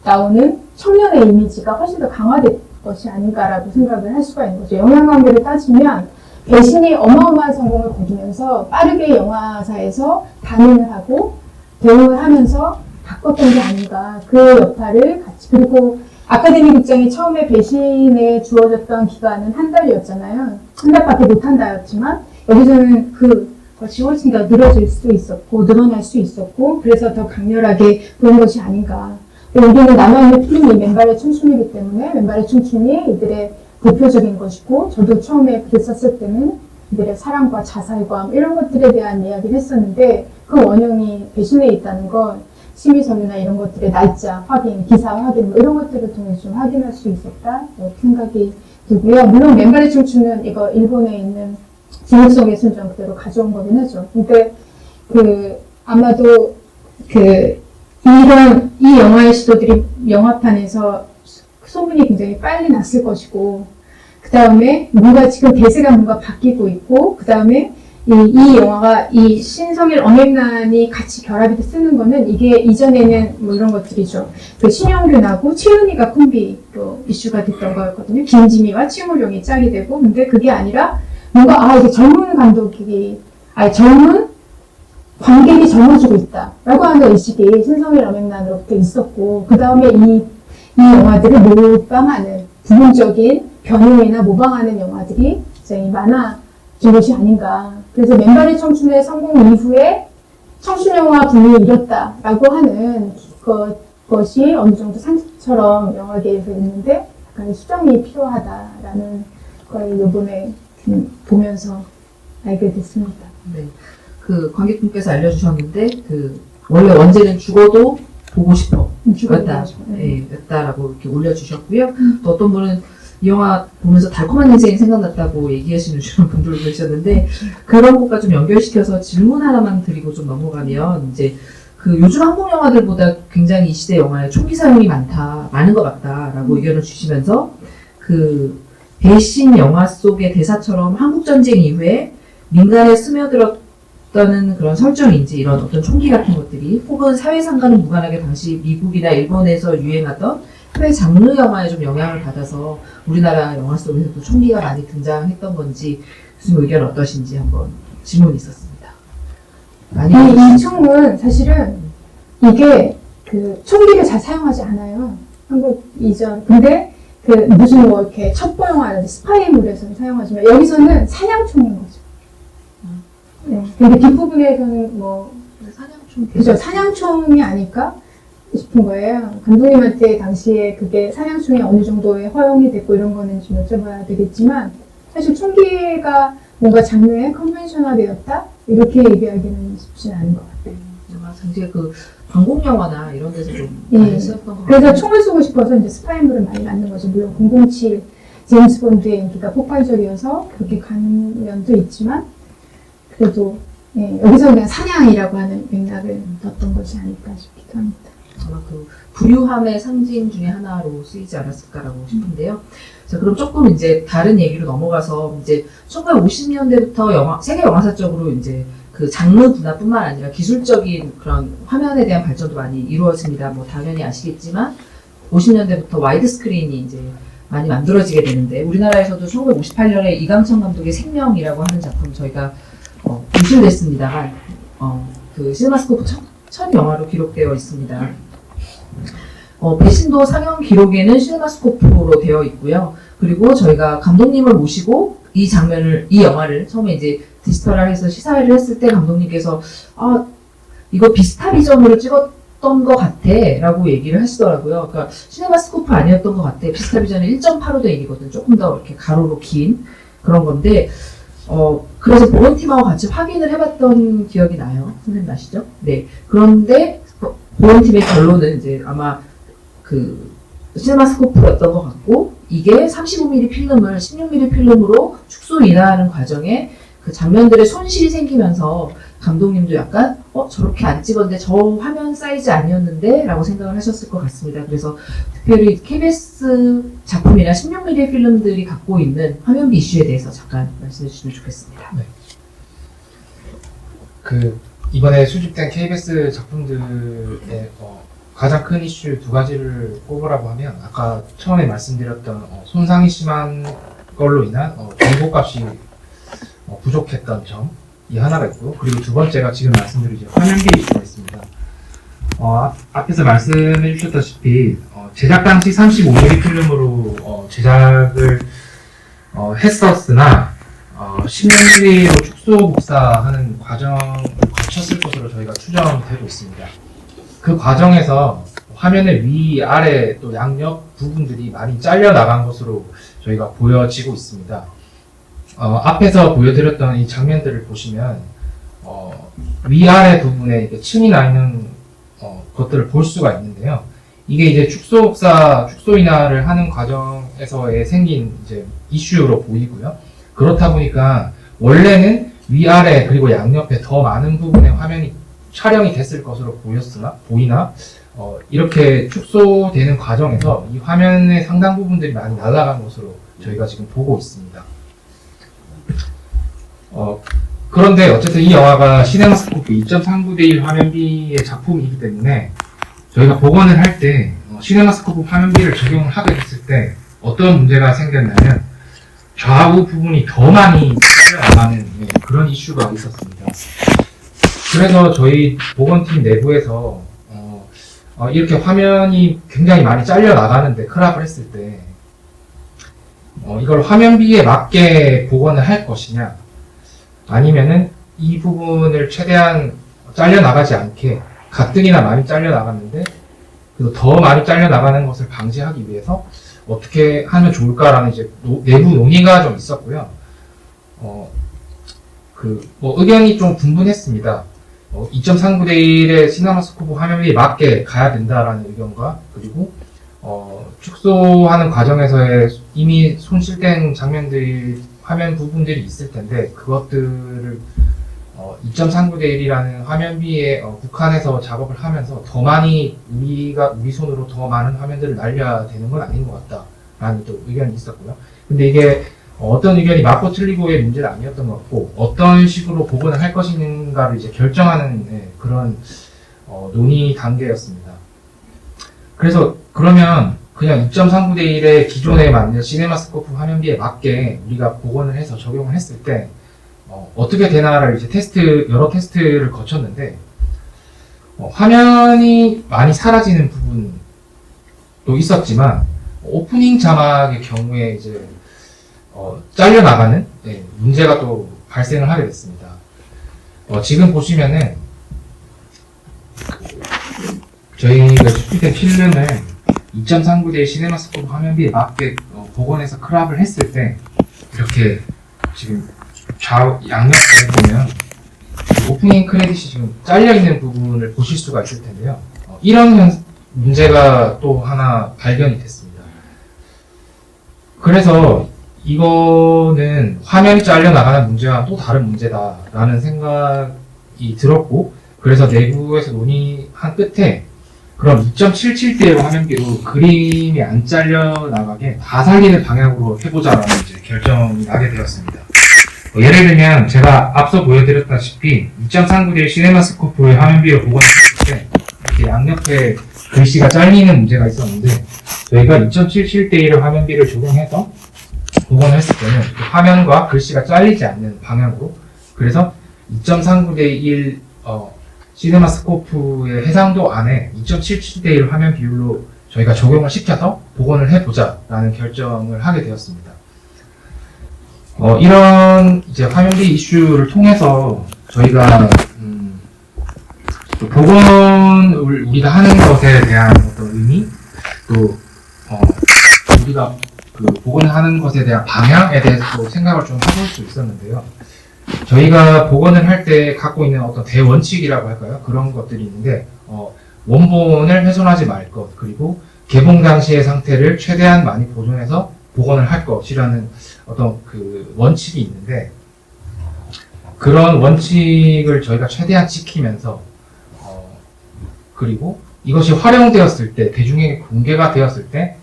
나오는 청년의 이미지가 훨씬 더 강화된 것이 아닌가라고 생각을 할 수가 있는 거죠. 영향관계를 따지면 배신이 어마어마한 성공을 거두면서 빠르게 영화사에서 반응을 하고 대응을 하면서 바꿨던 게 아닌가. 그 역할을 같이. 그리고 아카데미 극장이 처음에 배신에 주어졌던 기간은 한 달이었잖아요. 한 달밖에 못한다였지만 여기서는 그것이 훨씬 더 늘어날 수 있었고 그래서 더 강렬하게 보는 것이 아닌가. 여기는 남아있는 필름이 맨발의 청춘이기 때문에 맨발의 청춘이 이들의 대표적인 것이고, 저도 처음에 글 썼을 때는 이들의 사랑과 자살과 이런 것들에 대한 이야기를 했었는데 그 원형이 배신에 있다는 건 심의서류나 이런 것들의 날짜 확인, 기사 확인 뭐 이런 것들을 통해 좀 확인할 수 있었다 생각이 들고요. 물론 맨발의 춤추는 이거 일본에 있는 지역성의 순정 그대로 가져온 거긴 하죠. 근데 아마도 이 영화의 시도들이 영화판에서 소문이 굉장히 빨리 났을 것이고, 그 다음에 지금 대세가 뭔가 바뀌고 있고, 그 다음에 이 영화가 이 신성일 엄앵란이 같이 결합이 돼 쓰는 거는 이게 이전에는 뭐 이런 것들이죠. 신영균하고 최은희가 콤비로 이슈가 됐던 거였거든요. 김지미와 최무룡이 짝이 되고, 근데 그게 아니라 뭔가 이게 젊은 감독이 젊은 관객이 젊어지고 있다라고 하는 의식이 신성일 엄앵란으로부터 있었고, 그 다음에 이 영화들을 모방하는 부분적인 변형이나 모방하는 영화들이 굉장히 많아진 것이 아닌가. 그래서 맨발의 청춘의 성공 이후에 청춘영화 붐이 일었다라고 하는 것이 어느 정도 상식처럼 영화계에서 있는데 약간 수정이 필요하다라는 걸 이번에 보면서 알게 됐습니다. 네. 관객분께서 알려주셨는데, 원래 원제는 죽어도 보고 싶어. 였다라고 이렇게 올려주셨고요. 또 어떤 분은 이 영화 보면서 달콤한 인생이 생각났다고 얘기하시는 분들도 계셨는데, 그런 것과 좀 연결시켜서 질문 하나만 드리고 좀 넘어가면, 이제, 요즘 한국 영화들보다 굉장히 이 시대 영화에 총기 사용이 많은 것 같다라고 의견을 주시면서, 배신 영화 속의 대사처럼 한국전쟁 이후에 민간에 스며들었다는 그런 설정인지 이런 어떤 총기 같은 것들이 혹은 사회상과는 무관하게 당시 미국이나 일본에서 유행하던 해외 장르 영화에 좀 영향을 받아서 우리나라 영화 속에서도 총기가 많이 등장했던 건지 교수님 의견 어떠신지 한번 질문이 있었습니다. 이 총은 사실은 이게 총기를 잘 사용하지 않아요. 한국 이전. 근데 무슨 이렇게 첩보 영화라든지 스파이물에서는 사용하지만 여기서는 사냥총인 거죠. 네. 근데 뒷부분에서는 사냥총. 그죠. 사냥총이 아닐까 싶은 거예요. 감독님한테 당시에 그게 사냥총이 어느 정도의 허용이 됐고 이런 거는 좀 여쭤봐야 되겠지만 사실 총기가 뭔가 장르에 컨벤셔널이었다? 이렇게 얘기하기는 쉽지는 않은 것 같아요. 당시에 광공 영화나 이런 데서 좀 많이 쓰였던 것 같아요. 그래서 총을 쏘고 싶어서 이제 스파이물을 많이 만든 거죠. 물론 007 제임스 본드의 인기가 폭발적이어서 그렇게 간 면도 있지만 그래도 여기서 그냥 사냥이라고 하는 맥락을 넣었던 것이 아닐까 싶기도 합니다. 아마 부유함의 상징 중에 하나로 쓰이지 않았을까라고 싶은데요. 자, 그럼 조금 이제 다른 얘기로 넘어가서 이제 1950년대부터 세계 영화사적으로 이제 장르 분화뿐만 아니라 기술적인 그런 화면에 대한 발전도 많이 이루어집니다. 당연히 아시겠지만 50년대부터 와이드 스크린이 이제 많이 만들어지게 되는데 우리나라에서도 1958년에 이강천 감독의 생명이라고 하는 작품 저희가 유출됐습니다만 시네마스코프 첫 영화로 기록되어 있습니다. 배신도 상영 기록에는 시네마스코프로 되어 있고요. 그리고 저희가 감독님을 모시고 이 영화를 처음에 이제 디지털화해서 시사회를 했을 때 감독님께서 이거 비스타비전으로 찍었던 것 같아 라고 얘기를 하시더라고요. 그러니까 시네마스코프 아니었던 것 같아. 비스타비전은 1.85도 얘기거든. 조금 더 이렇게 가로로 긴 그런 건데 그래서 보건팀하고 같이 확인을 해봤던 기억이 나요. 선생님 아시죠? 네. 그런데 보건팀의 결론은 이제 아마 시네마스코프였던 것 같고 이게 35mm 필름을 16mm 필름으로 축소 인화하는 과정에 장면들의 손실이 생기면서 감독님도 약간 저렇게 안 찍었는데 저 화면 사이즈 아니었는데 라고 생각을 하셨을 것 같습니다. 그래서 특별히 KBS 작품이나 16mm 필름들이 갖고 있는 화면비 이슈에 대해서 잠깐 말씀해 주시면 좋겠습니다. 네. 이번에 수집된 KBS 작품들의 가장 큰 이슈 두 가지를 꼽으라고 하면 아까 처음에 말씀드렸던 손상이 심한 걸로 인한 정보값이 부족했던 점이 하나가 있고 그리고 두 번째가 지금 말씀드린 화면비 이슈가 있습니다. 앞에서 말씀해 주셨다시피 제작 당시 35mm 필름으로 제작을 했었으나 16mm로 축소 복사하는 과정을 거쳤을 것으로 저희가 추정되고 있습니다. 그 과정에서 화면의 위, 아래 또 양옆 부분들이 많이 잘려 나간 것으로 저희가 보여지고 있습니다. 앞에서 보여드렸던 이 장면들을 보시면 위아래 부분에 이렇게 층이 나 있는 것들을 볼 수가 있는데요. 이게 이제 축소 인하를 하는 과정에서의 생긴 이제 이슈로 보이고요. 그렇다 보니까 원래는 위아래 그리고 양옆에 더 많은 부분의 화면이 촬영이 됐을 것으로 보이나 이렇게 축소되는 과정에서 이 화면의 상당 부분들이 많이 날아간 것으로 저희가 지금 보고 있습니다. 그런데 어쨌든 이 영화가 시네마스코프 2.39대1 화면비의 작품이기 때문에 저희가 복원을 할 때 시네마스코프 화면비를 적용을 하게 됐을 때 어떤 문제가 생겼냐면 좌우 부분이 더 많이 잘려나가는 그런 이슈가 있었습니다. 그래서 저희 복원팀 내부에서 이렇게 화면이 굉장히 많이 잘려나가는데 크랍을 했을 때 이걸 화면비에 맞게 복원을 할 것이냐 아니면은 이 부분을 최대한 잘려나가지 않게 가뜩이나 많이 잘려나갔는데 그래서 더 많이 잘려나가는 것을 방지하기 위해서 어떻게 하면 좋을까라는 이제 내부 논의가 좀 있었고요. 의견이 좀 분분했습니다. 2.39대 1의 시네마스코프 화면비에 맞게 가야 된다라는 의견과 그리고 축소하는 과정에서의 이미 손실된 장면들이 화면 부분들이 있을 텐데 그것들을 2.39대 1이라는 화면비에 국한해서 작업을 하면서 더 많이 우리 손으로 더 많은 화면들을 날려야 되는 건 아닌 것 같다라는 또 의견이 있었고요. 근데 이게 어떤 의견이 맞고 틀리고의 문제는 아니었던 것 같고 어떤 식으로 복원을 할 것인가를 이제 결정하는 그런 논의 단계였습니다. 그래서 그러면 그냥 2.39대 1의 기존에 맞는 시네마스코프 화면비에 맞게 우리가 복원을 해서 적용을 했을 때 어떻게 되나를 이제 여러 테스트를 거쳤는데 화면이 많이 사라지는 부분도 있었지만 오프닝 자막의 경우에 이제 잘려나가는 문제가 또 발생을 하게 됐습니다. 지금 보시면은 저희가 수필된 필름을 2.39대 시네마스코프 화면비에 맞게 복원해서 크랍을 했을 때 이렇게 지금 양옆에 보면 오프닝 크레딧이 지금 잘려있는 부분을 보실 수가 있을 텐데요. 이런 문제가 또 하나 발견이 됐습니다. 그래서 이거는 화면이 잘려나가는 문제와 또 다른 문제다라는 생각이 들었고 그래서 내부에서 논의한 끝에 그럼 2.77대의 화면비로 그림이 안 잘려나가게 다 살리는 방향으로 해보자라는 이제 결정이 나게 되었습니다. 예를 들면 제가 앞서 보여드렸다시피 2.39대 시네마스코프의 화면비를 복원했을 때 이렇게 양옆에 글씨가 잘리는 문제가 있었는데 저희가 2.77대1의 화면비를 적용해서 복원을 했을 때는 화면과 글씨가 잘리지 않는 방향으로 그래서 2.39대 1 시네마스코프의 해상도 안에 2.77대 1 화면 비율로 저희가 적용을 시켜서 복원을 해보자라는 결정을 하게 되었습니다. 이런 이제 화면비 이슈를 통해서 저희가 복원을 우리가 하는 것에 대한 어떤 의미 또 우리가 그 복원을 하는 것에 대한 방향에 대해서 생각을 좀 해볼 수 있었는데요. 저희가 복원을 할 때 갖고 있는 어떤 대원칙이라고 할까요? 그런 것들이 있는데 원본을 훼손하지 말 것 그리고 개봉 당시의 상태를 최대한 많이 보존해서 복원을 할 것이라는 어떤 그 원칙이 있는데 그런 원칙을 저희가 최대한 지키면서 그리고 이것이 활용되었을 때 대중에게 공개가 되었을 때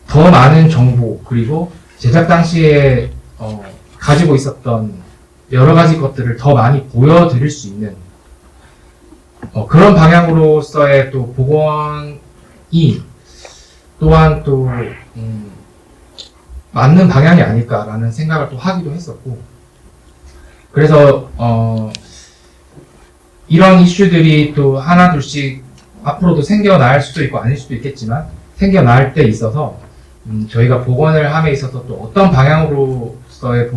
더 많은 정보 그리고 제작 당시에 가지고 있었던 여러 가지 것들을 더 많이 보여드릴 수 있는 그런 방향으로서의 또 복원이 또한 또 맞는 방향이 아닐까라는 생각을 또 하기도 했었고 그래서 이런 이슈들이 또 하나 둘씩 앞으로도 생겨날 수도 있고 아닐 수도 있겠지만 생겨날 때 있어서 저희가 복원을 함에 있어서 또 어떤 방향으로서의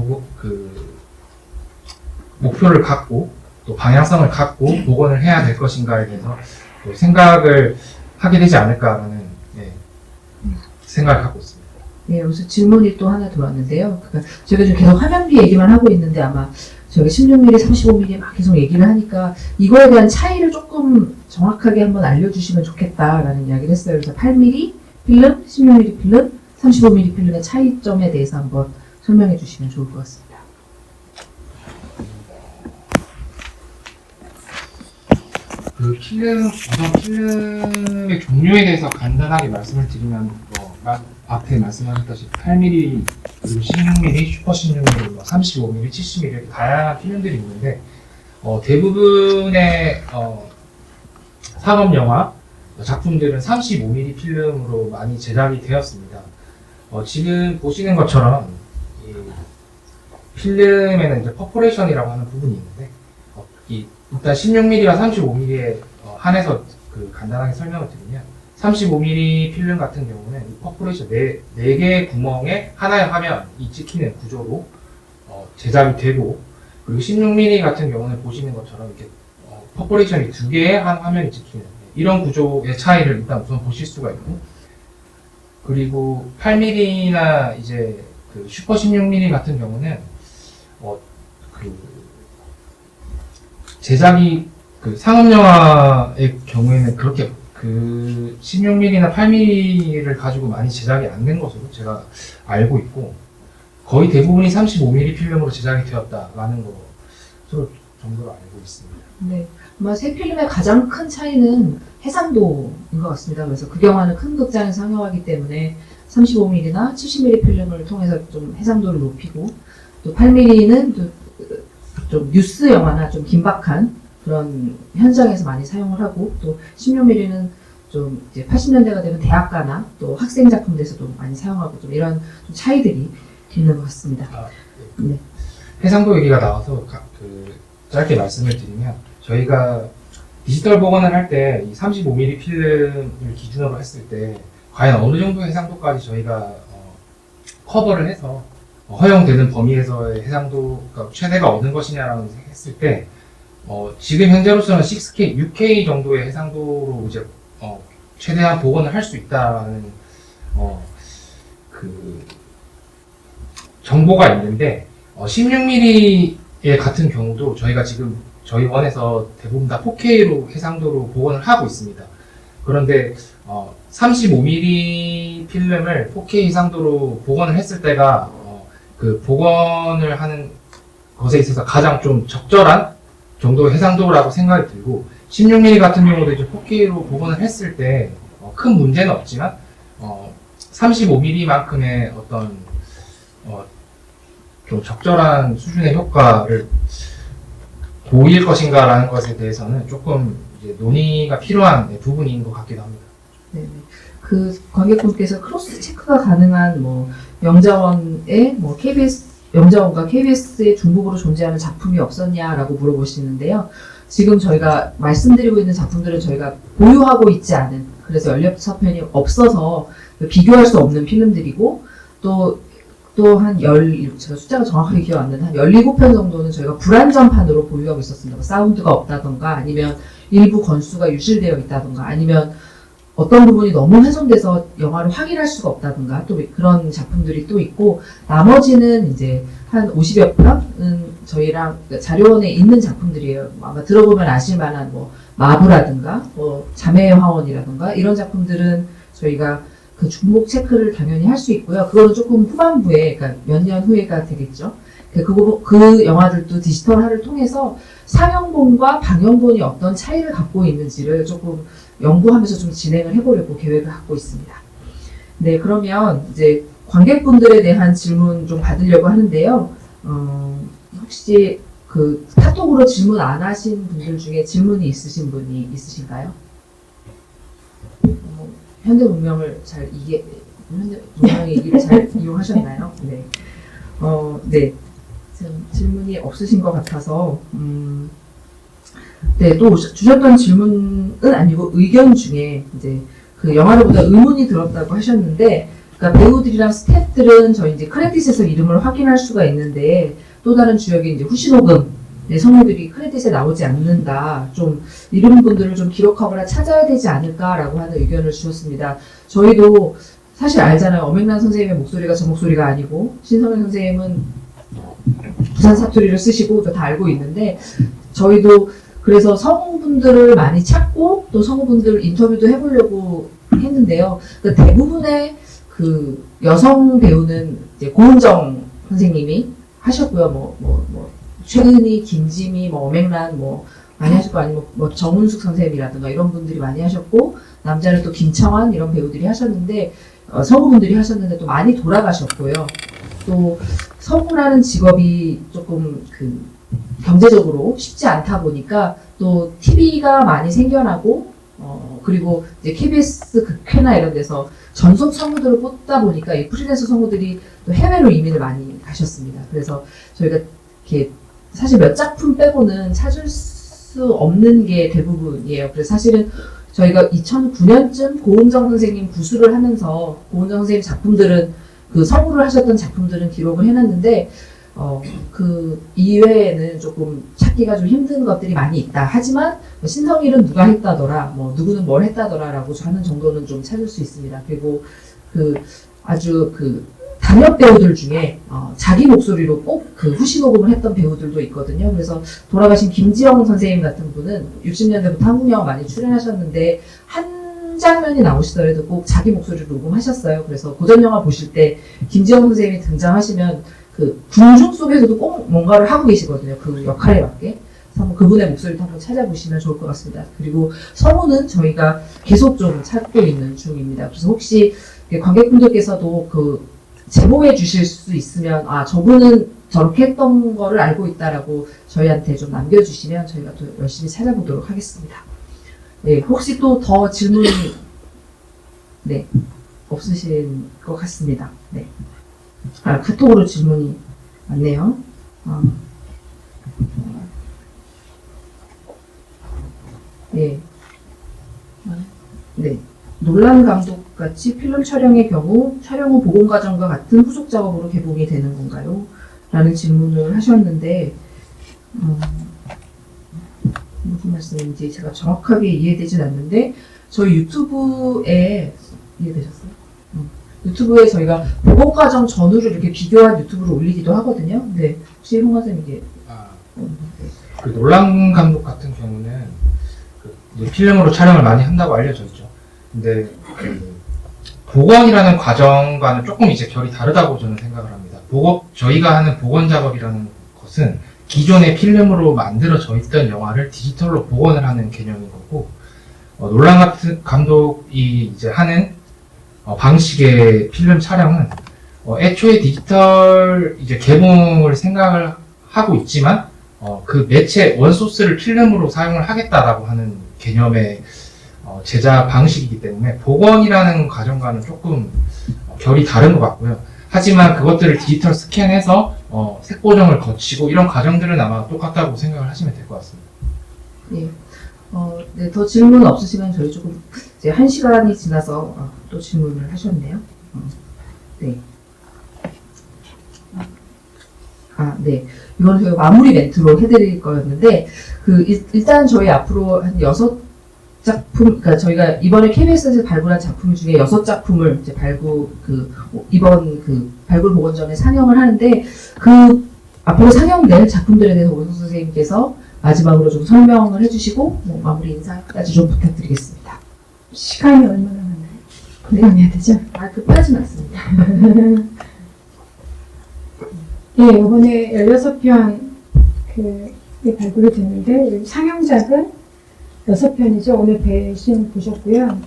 목표를 갖고 또 방향성을 갖고 복원을 해야 될 것인가에 대해서 또 생각을 하게 되지 않을까라는 생각을 갖고 있습니다. 네, 여기서 질문이 또 하나 들어왔는데요. 그러니까 저희가 좀 계속 화면비 얘기만 하고 있는데 아마 저희가 16mm, 35mm 막 계속 얘기를 하니까 이거에 대한 차이를 조금 정확하게 한번 알려주시면 좋겠다라는 이야기를 했어요. 그래서 8mm 필름, 16mm 필름, 35mm 필름의 차이점에 대해서 한번 설명해 주시면 좋을 것 같습니다. 그 우선 필름의 종류에 대해서 간단하게 말씀을 드리면, 앞에 말씀하셨다시피 8mm, 그리고 16mm, 슈퍼 16mm, 35mm, 70mm 이렇게 다양한 필름들이 있는데, 대부분의 상업 영화 작품들은 35mm 필름으로 많이 제작이 되었습니다. 지금 보시는 것처럼 이 필름에는 이제 퍼포레이션이라고 하는 부분이 있는데, 일단 16mm와 35mm에 한해서 간단하게 설명을 드리면, 35mm 필름 같은 경우는 이 퍼포레이션 4개의 구멍에 하나의 화면이 찍히는 구조로 제작이 되고, 그리고 16mm 같은 경우는 보시는 것처럼 이렇게 퍼포레이션이 2개의 한 화면이 찍히는 이런 구조의 차이를 일단 우선 보실 수가 있고, 그리고 8mm나 이제 그 슈퍼 16mm 같은 경우는 제작이 상업 영화의 경우에는 그렇게 16mm나 8mm를 가지고 많이 제작이 안 된 것으로 제가 알고 있고, 거의 대부분이 35mm 필름으로 제작이 되었다라는 것으로 정도로 알고 있습니다. 네, 아마 새 필름의 가장 큰 차이는 해상도인 것 같습니다. 그래서 그 영화는 큰 극장에서 상영하기 때문에 35mm나 70mm 필름을 통해서 좀 해상도를 높이고, 또 8mm는 또 좀 뉴스 영화나 좀 긴박한 그런 현장에서 많이 사용을 하고, 또 16mm는 좀 이제 80년대가 되면 대학가나 또 학생 작품들에서도 많이 사용하고, 좀 이런 좀 차이들이 있는 것 같습니다. 네. 해상도 얘기가 나와서 짧게 말씀을 드리면, 저희가 디지털 복원을 할 때 이 35mm 필름을 기준으로 했을 때 과연 어느 정도 해상도까지 저희가 커버를 해서 허용되는 범위에서의 해상도가 최대가 어느 것이냐라고 했을 때, 지금 현재로서는 6K, 6K 정도의 해상도로 이제 최대한 복원을 할 수 있다는 정보가 있는데, 16mm 같은 경우도 저희가 지금 저희 원에서 대부분 다 4K로 해상도로 복원을 하고 있습니다. 그런데 35mm 필름을 4K 해상도로 복원을 했을 때가 복원을 하는 것에 있어서 가장 좀 적절한 정도의 해상도라고 생각이 들고, 16mm 같은 경우도 이제 4K로 복원을 했을 때 큰 문제는 없지만 35mm만큼의 어떤 좀 적절한 수준의 효과를 보일 것인가라는 것에 대해서는 조금 이제 논의가 필요한 부분인 것 같기도 합니다. 네, 그 관객분께서 크로스 체크가 가능한 영자원의 KBS 영자원과 KBS의 중복으로 존재하는 작품이 없었냐라고 물어보시는데요. 지금 저희가 말씀드리고 있는 작품들은 저희가 보유하고 있지 않은, 그래서 연립사편이 없어서 비교할 수 없는 필름들이고, 또 한 제가 숫자가 정확하게 기억 안 나는데 한 17편 정도는 저희가 불안전판으로 보유하고 있었습니다. 사운드가 없다던가, 아니면 일부 건수가 유실되어 있다던가, 아니면 어떤 부분이 너무 훼손돼서 영화를 확인할 수가 없다던가, 또 그런 작품들이 또 있고, 나머지는 이제 한 50여 편은 저희랑 자료원에 있는 작품들이에요. 아마 들어보면 아실 만한 마부라든가, 자매의 화원이라든가, 이런 작품들은 저희가 그 중복 체크를 당연히 할 수 있고요. 그거는 조금 후반부에, 그러니까 몇 년 후에가 되겠죠. 그 영화들도 디지털화를 통해서 상영본과 방영본이 어떤 차이를 갖고 있는지를 조금 연구하면서 좀 진행을 해보려고 계획을 갖고 있습니다. 네, 그러면 이제 관객분들에 대한 질문 좀 받으려고 하는데요. 혹시 카톡으로 질문 안 하신 분들 중에 질문이 있으신 분이 있으신가요? 현대 문명을 현대 문명 얘기를 잘 이용하셨나요? 네. 네. 지금 질문이 없으신 것 같아서, 네, 또 주셨던 질문은 아니고 의견 중에 이제 그 영화를 보다 의문이 들었다고 하셨는데, 그러니까 배우들이랑 스태프들은 저희 이제 크레딧에서 이름을 확인할 수가 있는데, 또 다른 주역인 이제 후시노금 성우들이 크레딧에 나오지 않는다. 좀 이런 분들을 좀 기록하거나 찾아야 되지 않을까라고 하는 의견을 주셨습니다. 저희도 사실 알잖아요. 엄앵란 선생님의 목소리가 저 목소리가 아니고, 신성현 선생님은 부산 사투리를 쓰시고 다 알고 있는데 저희도 그래서 성우분들을 많이 찾고 또 성우분들 인터뷰도 해보려고 했는데요. 그 대부분의 그 여성 배우는 이제 고은정 선생님이 하셨고요. 최은희, 김지미, 어맹란 많이 하셨고 아니면 정은숙 선생님이라든가 이런 분들이 많이 하셨고 남자는 또 김창완 이런 배우들이 하셨는데 성우분들이 하셨는데 또 많이 돌아가셨고요. 또 성우라는 직업이 조금 그 경제적으로 쉽지 않다 보니까 또 TV가 많이 생겨나고 그리고 이제 KBS 극회나 이런 데서 전속 성우들을 뽑다 보니까 이 프리랜서 성우들이 또 해외로 이민을 많이 가셨습니다. 그래서 저희가 이렇게 사실 몇 작품 빼고는 찾을 수 없는 게 대부분이에요. 그래서 사실은 저희가 2009년쯤 고은정 선생님 구술을 하면서 고은정 선생님 작품들은 그 성우를 하셨던 작품들은 기록을 해놨는데 그 이외에는 조금 찾기가 좀 힘든 것들이 많이 있다. 하지만 신성일은 누가 했다더라, 누구는 뭘 했다더라라고 하는 정도는 좀 찾을 수 있습니다. 그리고 그 아주 그 단역 배우들 중에 자기 목소리로 꼭 그 후시 녹음을 했던 배우들도 있거든요. 그래서 돌아가신 김지영 선생님 같은 분은 60년대부터 한국 영화 많이 출연하셨는데 한 장면이 나오시더라도 꼭 자기 목소리로 녹음하셨어요. 그래서 고전 영화 보실 때 김지영 선생님이 등장하시면 그 궁중 속에서도 꼭 뭔가를 하고 계시거든요. 그 역할에 맞게. 그래서 한번 그분의 목소리도 한번 찾아보시면 좋을 것 같습니다. 그리고 성우는 저희가 계속 좀 찾고 있는 중입니다. 그래서 혹시 관객분들께서도 그 제보해 주실 수 있으면 저분은 저렇게 했던 거를 알고 있다라고 저희한테 좀 남겨주시면 저희가 또 열심히 찾아보도록 하겠습니다. 네, 혹시 또 더 질문이 없으신 것 같습니다. 네. 카톡으로 질문이 많네요. 네. 네. 놀란 감독 같이 필름 촬영의 경우 촬영 후 복원 과정과 같은 후속 작업으로 개봉이 되는 건가요? 라는 질문을 하셨는데 무슨 말씀인지 제가 정확하게 이해되진 않는데 저희 유튜브에 이해되셨어요? 유튜브에 저희가 복원 과정 전후를 이렇게 비교한 유튜브를 올리기도 하거든요. 네, 혹시 홍화쌤 이게 그 놀란 감독 같은 경우는 이제 필름으로 촬영을 많이 한다고 알려져 있죠. 근데 복원이라는 과정과는 조금 이제 결이 다르다고 저는 생각을 합니다. 저희가 하는 복원 작업이라는 것은 기존의 필름으로 만들어져 있던 영화를 디지털로 복원을 하는 개념인 거고, 놀란 같은 감독이 이제 하는 방식의 필름 촬영은 애초에 디지털 이제 개봉을 생각을 하고 있지만 그 매체 원소스를 필름으로 사용을 하겠다라고 하는 개념의 제작 방식이기 때문에 복원이라는 과정과는 조금 결이 다른 것 같고요. 하지만 그것들을 디지털 스캔해서 색 보정을 거치고 이런 과정들은 아마 똑같다고 생각을 하시면 될 것 같습니다. 네. 네, 더 질문 없으시면 저희 조금 이제 1시간이 지나서 또 질문을 하셨네요. 네. 네. 이건 저희 마무리 멘트로 해드릴 거였는데, 일단 저희 앞으로 한 6작품, 그러니까 저희가 이번에 KBS에서 발굴한 작품 중에 6작품을 이제 이번 발굴 보건전에 상영을 하는데, 앞으로 상영될 작품들에 대해서 오성수 선생님께서 마지막으로 좀 설명을 해주시고, 마무리 인사까지 좀 부탁드리겠습니다. 시간이 얼마나 남나요? 금방 되죠? 급하진 않습니다. 예, 이번에 16편 발굴이 됐는데, 상영작은 6편이죠. 오늘 배신 보셨고요.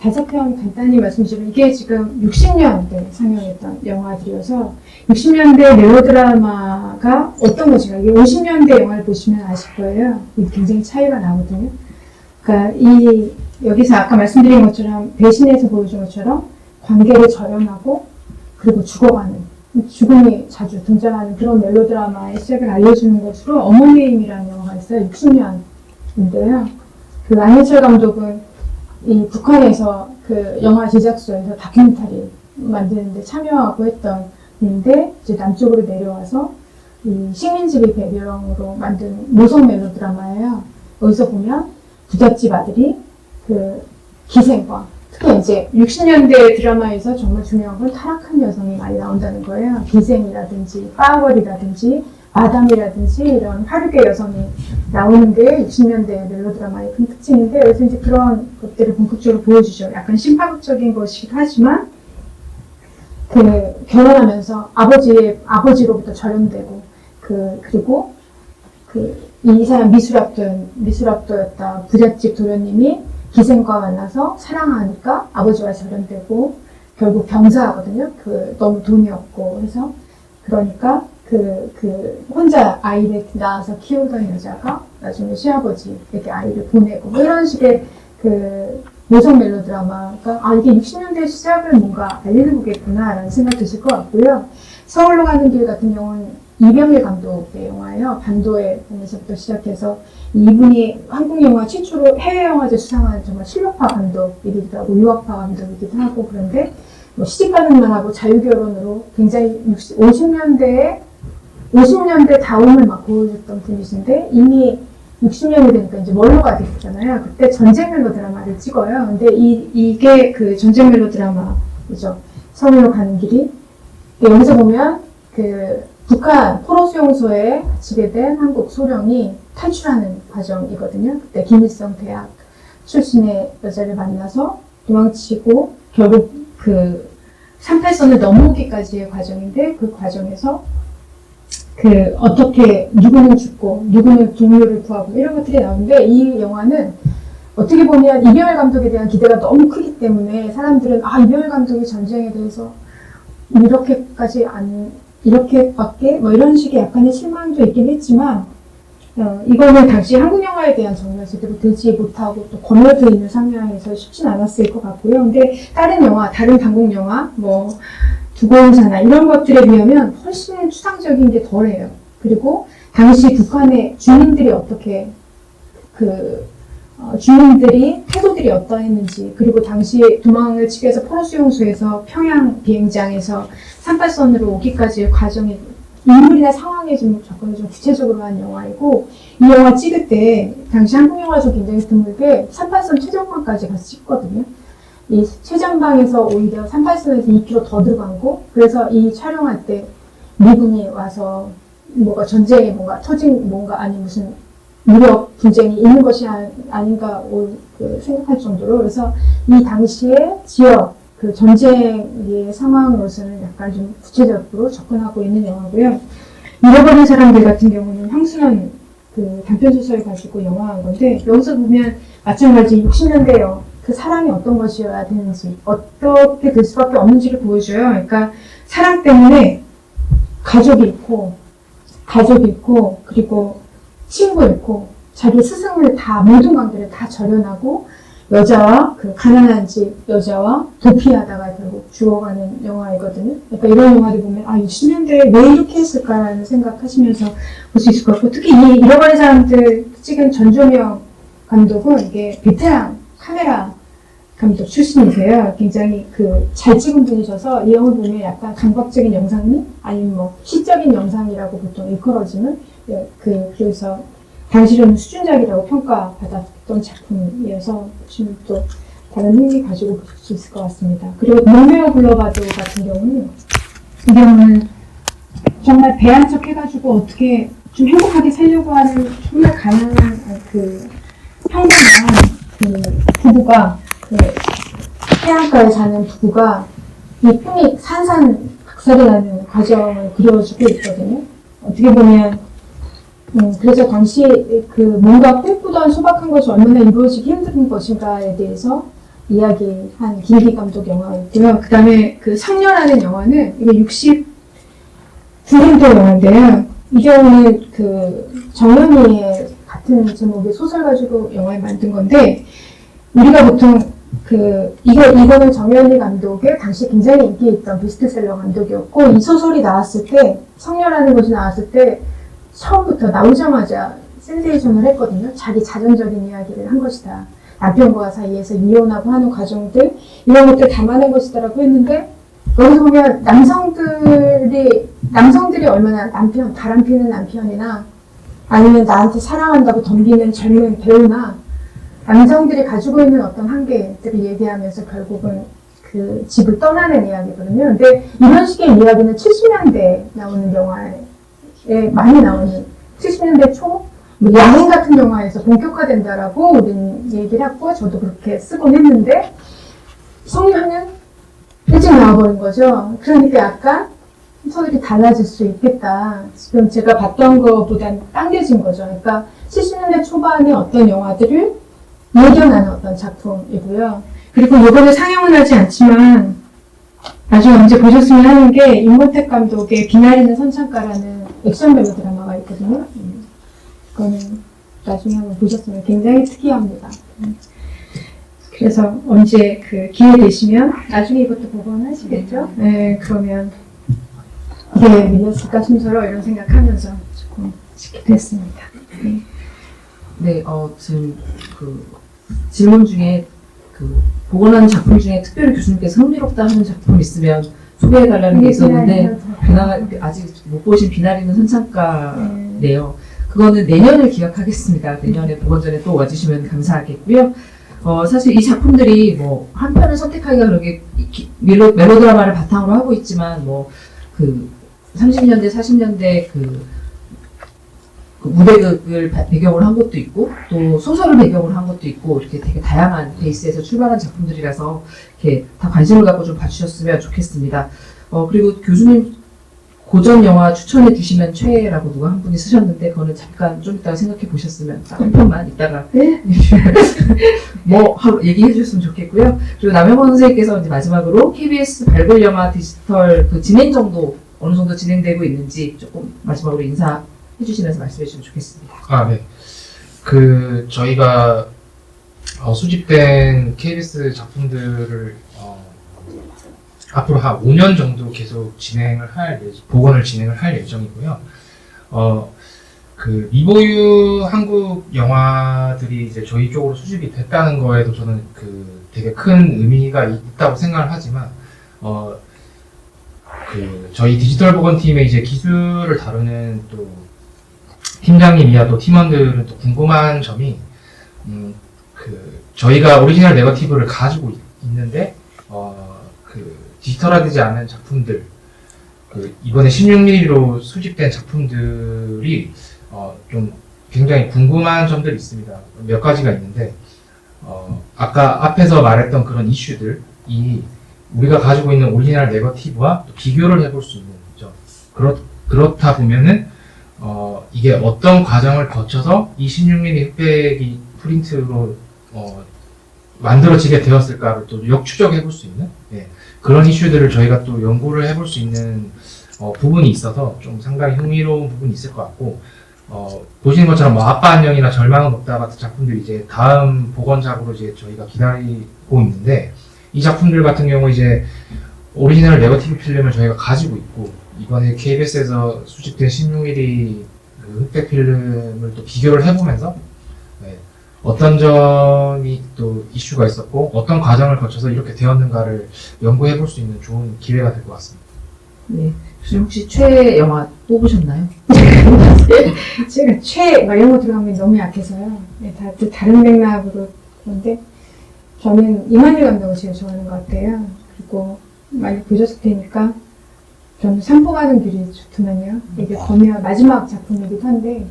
5편 간단히 말씀드리면, 이게 지금 60년대 상영했던 영화들이어서, 60년대 멜로드라마가 어떤 것인가, 이게 50년대 영화를 보시면 아실 거예요. 굉장히 차이가 나거든요. 그러니까 여기서 아까 말씀드린 것처럼, 배신에서 보여준 것처럼, 관계를 절연하고, 그리고 죽어가는, 죽음이 자주 등장하는 그런 멜로드라마의 시작을 알려주는 것으로 어머니의 힘이라는 영화가 있어요. 60년인데요. 안희철 감독은 이 북한에서 영화 제작소에서 다큐멘터리 만드는데 참여하고 했던 인데, 이제 남쪽으로 내려와서 이 식민지를 배경으로 만든 모성 멜로드라마예요. 여기서 보면 부잣집 아들이 기생과 특히 이제 60년대 드라마에서 정말 중요한 건 타락한 여성이 많이 나온다는 거예요. 비생이라든지 파월이라든지 마담이라든지 이런 화류계 여성이 나오는 게 60년대 멜로드라마의 큰 특징인데, 그래서 이제 그런 것들을 본격적으로 보여주죠. 약간 심파극적인 것이기도 하지만 그 결혼하면서 아버지로부터 절연되고 그리고 이 사람 미술학도였다 부잣집 도련님이 기생과 만나서 사랑하니까 아버지와 절연되고 결국 병사하거든요. 너무 돈이 없고 해서 그러니까 혼자 아이를 낳아서 키우던 여자가 나중에 시아버지에게 아이를 보내고 뭐 이런 식의 모성 멜로드라마가 이게 60년대 시작을 뭔가 알리는 거겠구나라는 생각 드실 것 같고요. 서울로 가는 길 같은 경우는 이병일 감독의 영화예요. 반도의 봄에서부터 시작해서 이분이 한국 영화 최초로 해외 영화제 수상한 정말 실력파 감독이기도 하고 유학파 감독이기도 하고, 그런데 뭐 시집가는 날하고 자유결혼으로 굉장히 50년대 다움을 막 보여줬던 분이신데 이미 60년이 되니까 이제 멀로가 됐잖아요. 그때 전쟁 멜로드라마를 찍어요. 근데 이게 그 전쟁 멜로드라마죠. 서울로 가는 길이. 여기서 보면 북한 포로 수용소에 갇히게 된 한국 소령이 탈출하는 과정이거든요. 그때 김일성 대학 출신의 여자를 만나서 도망치고 결국 38선을 넘어오기까지의 과정인데, 그 과정에서 어떻게 누구는 죽고 누구는 동료를 구하고 이런 것들이 나오는데, 이 영화는 어떻게 보면 이병헌 감독에 대한 기대가 너무 크기 때문에 사람들은 이병헌 감독이 전쟁에 대해서 이렇게밖에 뭐 이런 식의 약간의 실망도 있긴 했지만, 이거는 당시 한국 영화에 대한 정리가 제대로 되지 못하고 또 검열돼 있는 상황에서 쉽진 않았을 것 같고요. 근데 다른 한국 영화, 뭐 두고온사나 이런 것들에 비하면 훨씬 추상적인 게 덜해요. 그리고 당시 북한의 주민들이 어떻게 주민들이 태도들이 어떠했는지, 그리고 당시 도망을 치기 위해서 포로수용소에서 평양 비행장에서 38선으로 오기까지의 과정이 인물이나 상황에 좀 접근을 좀 구체적으로 한 영화이고, 이 영화 찍을 때 당시 한국 영화에서 굉장히 드물게 38선 최전방까지 가서 찍거든요. 이 최전방에서 오히려 38선에서 2km 더 들어간 거, 그래서 이 촬영할 때 미군이 와서 전쟁에 터진 아니 무슨 무력 분쟁이 있는 것이 아닌가 생각할 정도로, 그래서 이 당시의 지역 전쟁의 상황으로서는 약간 좀 구체적으로 접근하고 있는 영화고요. 잃어버린 사람들 같은 경우는 황순원 단편소설 가지고 영화한 건데, 여기서 보면 마찬가지 60년대요. 사랑이 어떤 것이어야 되는지, 어떻게 될 수밖에 없는지를 보여줘요. 그러니까 사랑 때문에 가족이 잃고, 그리고 친구 잃고, 자기 스승을 모든 관계를 다 절연하고, 여자와 가난한 집 여자와 도피하다가 결국 죽어가는 영화이거든요. 그러니까 이런 영화를 보면 60년대에 왜 이렇게 했을까라는 생각하시면서 볼 수 있을 것 같고, 특히 이 잃어버린 사람들 찍은 전조명 감독은 이게 베테랑 카메라 감독 출신이세요. 굉장히 잘 찍은 분이셔서 이 영화를 보면 약간 감각적인 영상미 아니면 뭐 시적인 영상이라고 보통 일컬어지는 그래서 당시로는 수준작이라고 평가받았던 작품이어서 보시면 또 다른 흥미 가지고 보실 수 있을 것 같습니다. 그리고 노메어 블러바드 같은 경우는 이 경우는 정말 배한 척 해가지고 어떻게 좀 행복하게 살려고 하는 정말 가난한 평범한 부부가 해안가에 사는 부부가 이 꿈이 산산박살이 나는 과정을 그려주고 있거든요. 어떻게 보면 그래서 당시 뭔가 꿈꾸던 소박한 것이 얼마나 이루어지기 힘든 것인가에 대해서 이야기한 김기 감독 영화였고요. 그 다음에 성녀라는 영화는 이게 69년도 영화인데요. 이 경우는 정연이의 같은 제목의 소설 가지고 영화를 만든 건데, 우리가 보통 이거는 정연이 감독의 당시 굉장히 인기 있던 베스트셀러 감독이었고, 이 소설이 나왔을 때, 성녀라는 것이 나왔을 때 처음부터 나오자마자 센세이션을 했거든요. 자기 자전적인 이야기를 한 것이다. 남편과 사이에서 이혼하고 하는 과정들, 이런 것들 담아낸 것이다라고 했는데, 여기서 보면 남성들이 얼마나 바람 피는 남편이나 아니면 나한테 사랑한다고 덤비는 젊은 배우나 남성들이 가지고 있는 어떤 한계들을 얘기하면서 결국은 그 집을 떠나는 이야기거든요. 근데 이런 식의 이야기는 70년대에 나오는 영화에 많이 나오는 70년대 초 야인 같은 영화에서 본격화된다라고 우리는 얘기를 했고 저도 그렇게 쓰곤 했는데 성향은 일찍 나와버린 거죠. 그러니까 약간 서들이 달라질 수 있겠다. 지금 제가 봤던 것보다는 당겨진 거죠. 그러니까 70년대 초반의 어떤 영화들을 예견하는 어떤 작품이고요. 그리고 이번에 상영은 하지 않지만 나중에 언제 보셨으면 하는 게 임권택 감독의 비나리는 선창가라는 액션 멜로 드라마가 있거든요. 그거는 나중에 한번 보셨으면 굉장히 특이합니다. 그래서 언제 그 기회 되시면 나중에 이것도 복원하시겠죠? 네, 그러면 네, 밀렸을까 순서로 이런 생각하면서 조금 짓게 됐습니다. 네. 네, 지금 그 질문 중에 그 복원하는 작품 중에 특별히 교수님께서 흥미롭다 하는 작품 있으면 소개해달라는 게 있었는데 아직 못 보신 비나리는 선창가네요. 그거는 내년을 기약하겠습니다. 내년에 복원 전에 또 와주시면 감사하겠고요. 사실 이 작품들이 뭐 한 편을 선택하기가 그렇게 멜로드라마를 바탕으로 하고 있지만 뭐 그 30년대, 40년대 그 무대극을 배경으로 한 것도 있고 또 소설을 배경으로 한 것도 있고 이렇게 되게 다양한 베이스에서 출발한 작품들이라서 이렇게 다 관심을 갖고 좀 봐주셨으면 좋겠습니다. 그리고 교수님 고전 영화 추천해 주시면 최애라고 누가 한 분이 쓰셨는데 그거는 잠깐 좀 이따가 생각해 보셨으면 딱 한 편만 이따가 뭐 얘기해 주셨으면 좋겠고요. 그리고 남영원 선생님께서 이제 마지막으로 KBS 발굴 영화 디지털 그 진행 정도 어느 정도 진행되고 있는지 조금 마지막으로 인사해 주시면서 말씀해 주시면 좋겠습니다. 네. 저희가 수집된 KBS 작품들을 앞으로 한 5년 정도 계속 복원을 진행을 할 예정이고요. 미보유 한국 영화들이 이제 저희 쪽으로 수집이 됐다는 거에도 저는 되게 큰 의미가 있다고 생각을 하지만, 저희 디지털 복원팀의 이제 기술을 다루는 또 팀장님이야 또 팀원들은 또 궁금한 점이, 저희가 오리지널 네거티브를 가지고 있는데, 디지털화되지 않은 작품들, 이번에 16mm로 수집된 작품들이 좀 굉장히 궁금한 점들이 있습니다. 몇 가지가 있는데, 아까 앞에서 말했던 그런 이슈들이 우리가 가지고 있는 오리지널 네거티브와 또 비교를 해볼 수 있는 점. 그렇다 보면은 이게 어떤 과정을 거쳐서 이 16mm 흑백이 프린트로 만들어지게 되었을까를 또 역추적해 볼 수 있는 그런 이슈들을 저희가 또 연구를 해볼 수 있는 부분이 있어서 좀 상당히 흥미로운 부분이 있을 것 같고, 보시는 것처럼 뭐 아빠 안녕이나 절망은 없다 같은 작품들이 이제 다음 복원작으로 이제 저희가 기다리고 있는데, 이 작품들 같은 경우 이제 오리지널 네거티브 필름을 저희가 가지고 있고, 이번에 KBS에서 수집된 16mm 그 흑백 필름을 또 비교를 해보면서 어떤 점이 또 이슈가 있었고 어떤 과정을 거쳐서 이렇게 되었는가를 연구해 볼 수 있는 좋은 기회가 될 것 같습니다. 네. 교수님 혹시 최애 영화 뽑으셨나요? 제가 이런 거 들어가면 너무 약해서요. 다른 맥락으로 그런데 저는 이만희 감독을 제일 좋아하는 것 같아요. 그리고 많이 보셨을 테니까 저는 산포가는 길이 좋더만요. 이게 범위와 마지막 작품이기도 한데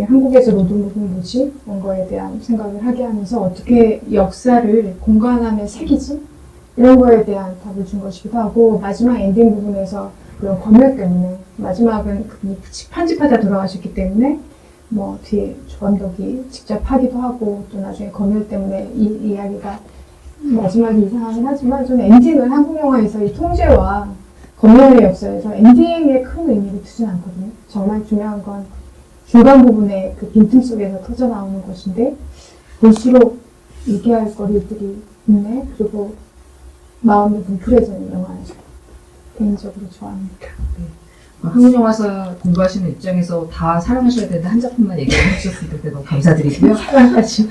한국에서 노동부는 뭐지? 이런 거에 대한 생각을 하게 하면서 어떻게 역사를 공간 안에 새기지? 이런 거에 대한 답을 준 것이기도 하고, 마지막 엔딩 부분에서 그런 검열 때문에, 마지막은 편집하다 돌아가셨기 때문에 뭐 뒤에 조 감독이 직접 하기도 하고 또 나중에 검열 때문에 이 이야기가 마지막이 이상하긴 하지만 좀 엔딩은 한국 영화에서 이 통제와 검열의 역사에서 엔딩에 큰 의미를 두진 않거든요. 정말 중요한 건 중간 부분에 그 빈틈 속에서 터져 나오는 것인데 볼수록 얘기할 거리들이 있네. 그리고 마음이 뭉클해지는 영화죠. 개인적으로 좋아합니다. 한국 영화사 공부하시는 입장에서 다 사랑하셔야 되는데 한 작품만 얘기해 주셨을 때 너무 감사드리고요. 사랑하지.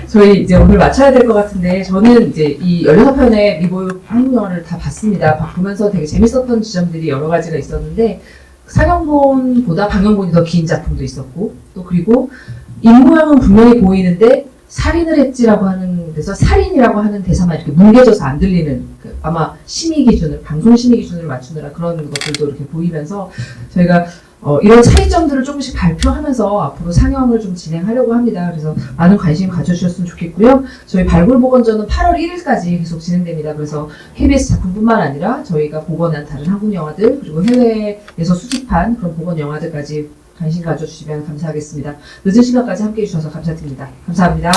저희 이제 오늘 마쳐야 될 것 같은데, 저는 이제 이 16편의 미보유 한국 영화를 다 봤습니다. 보면서 되게 재밌었던 지점들이 여러 가지가 있었는데, 상영본보다 방영본이 더 긴 작품도 있었고, 또 그리고 입모양은 분명히 보이는데 살인을 했지라고 하는 데서 살인이라고 하는 대사만 이렇게 뭉개져서 안 들리는 아마 심의 기준을 방송 심의 기준을 맞추느라 그런 것들도 이렇게 보이면서 저희가 이런 차이점들을 조금씩 발표하면서 앞으로 상영을 좀 진행하려고 합니다. 그래서 많은 관심 가져주셨으면 좋겠고요. 저희 발굴보건전은 8월 1일까지 계속 진행됩니다. 그래서 KBS 작품뿐만 아니라 저희가 복원한 다른 한국 영화들 그리고 해외에서 수집한 그런 복원 영화들까지 관심 가져주시면 감사하겠습니다. 늦은 시간까지 함께해 주셔서 감사드립니다. 감사합니다.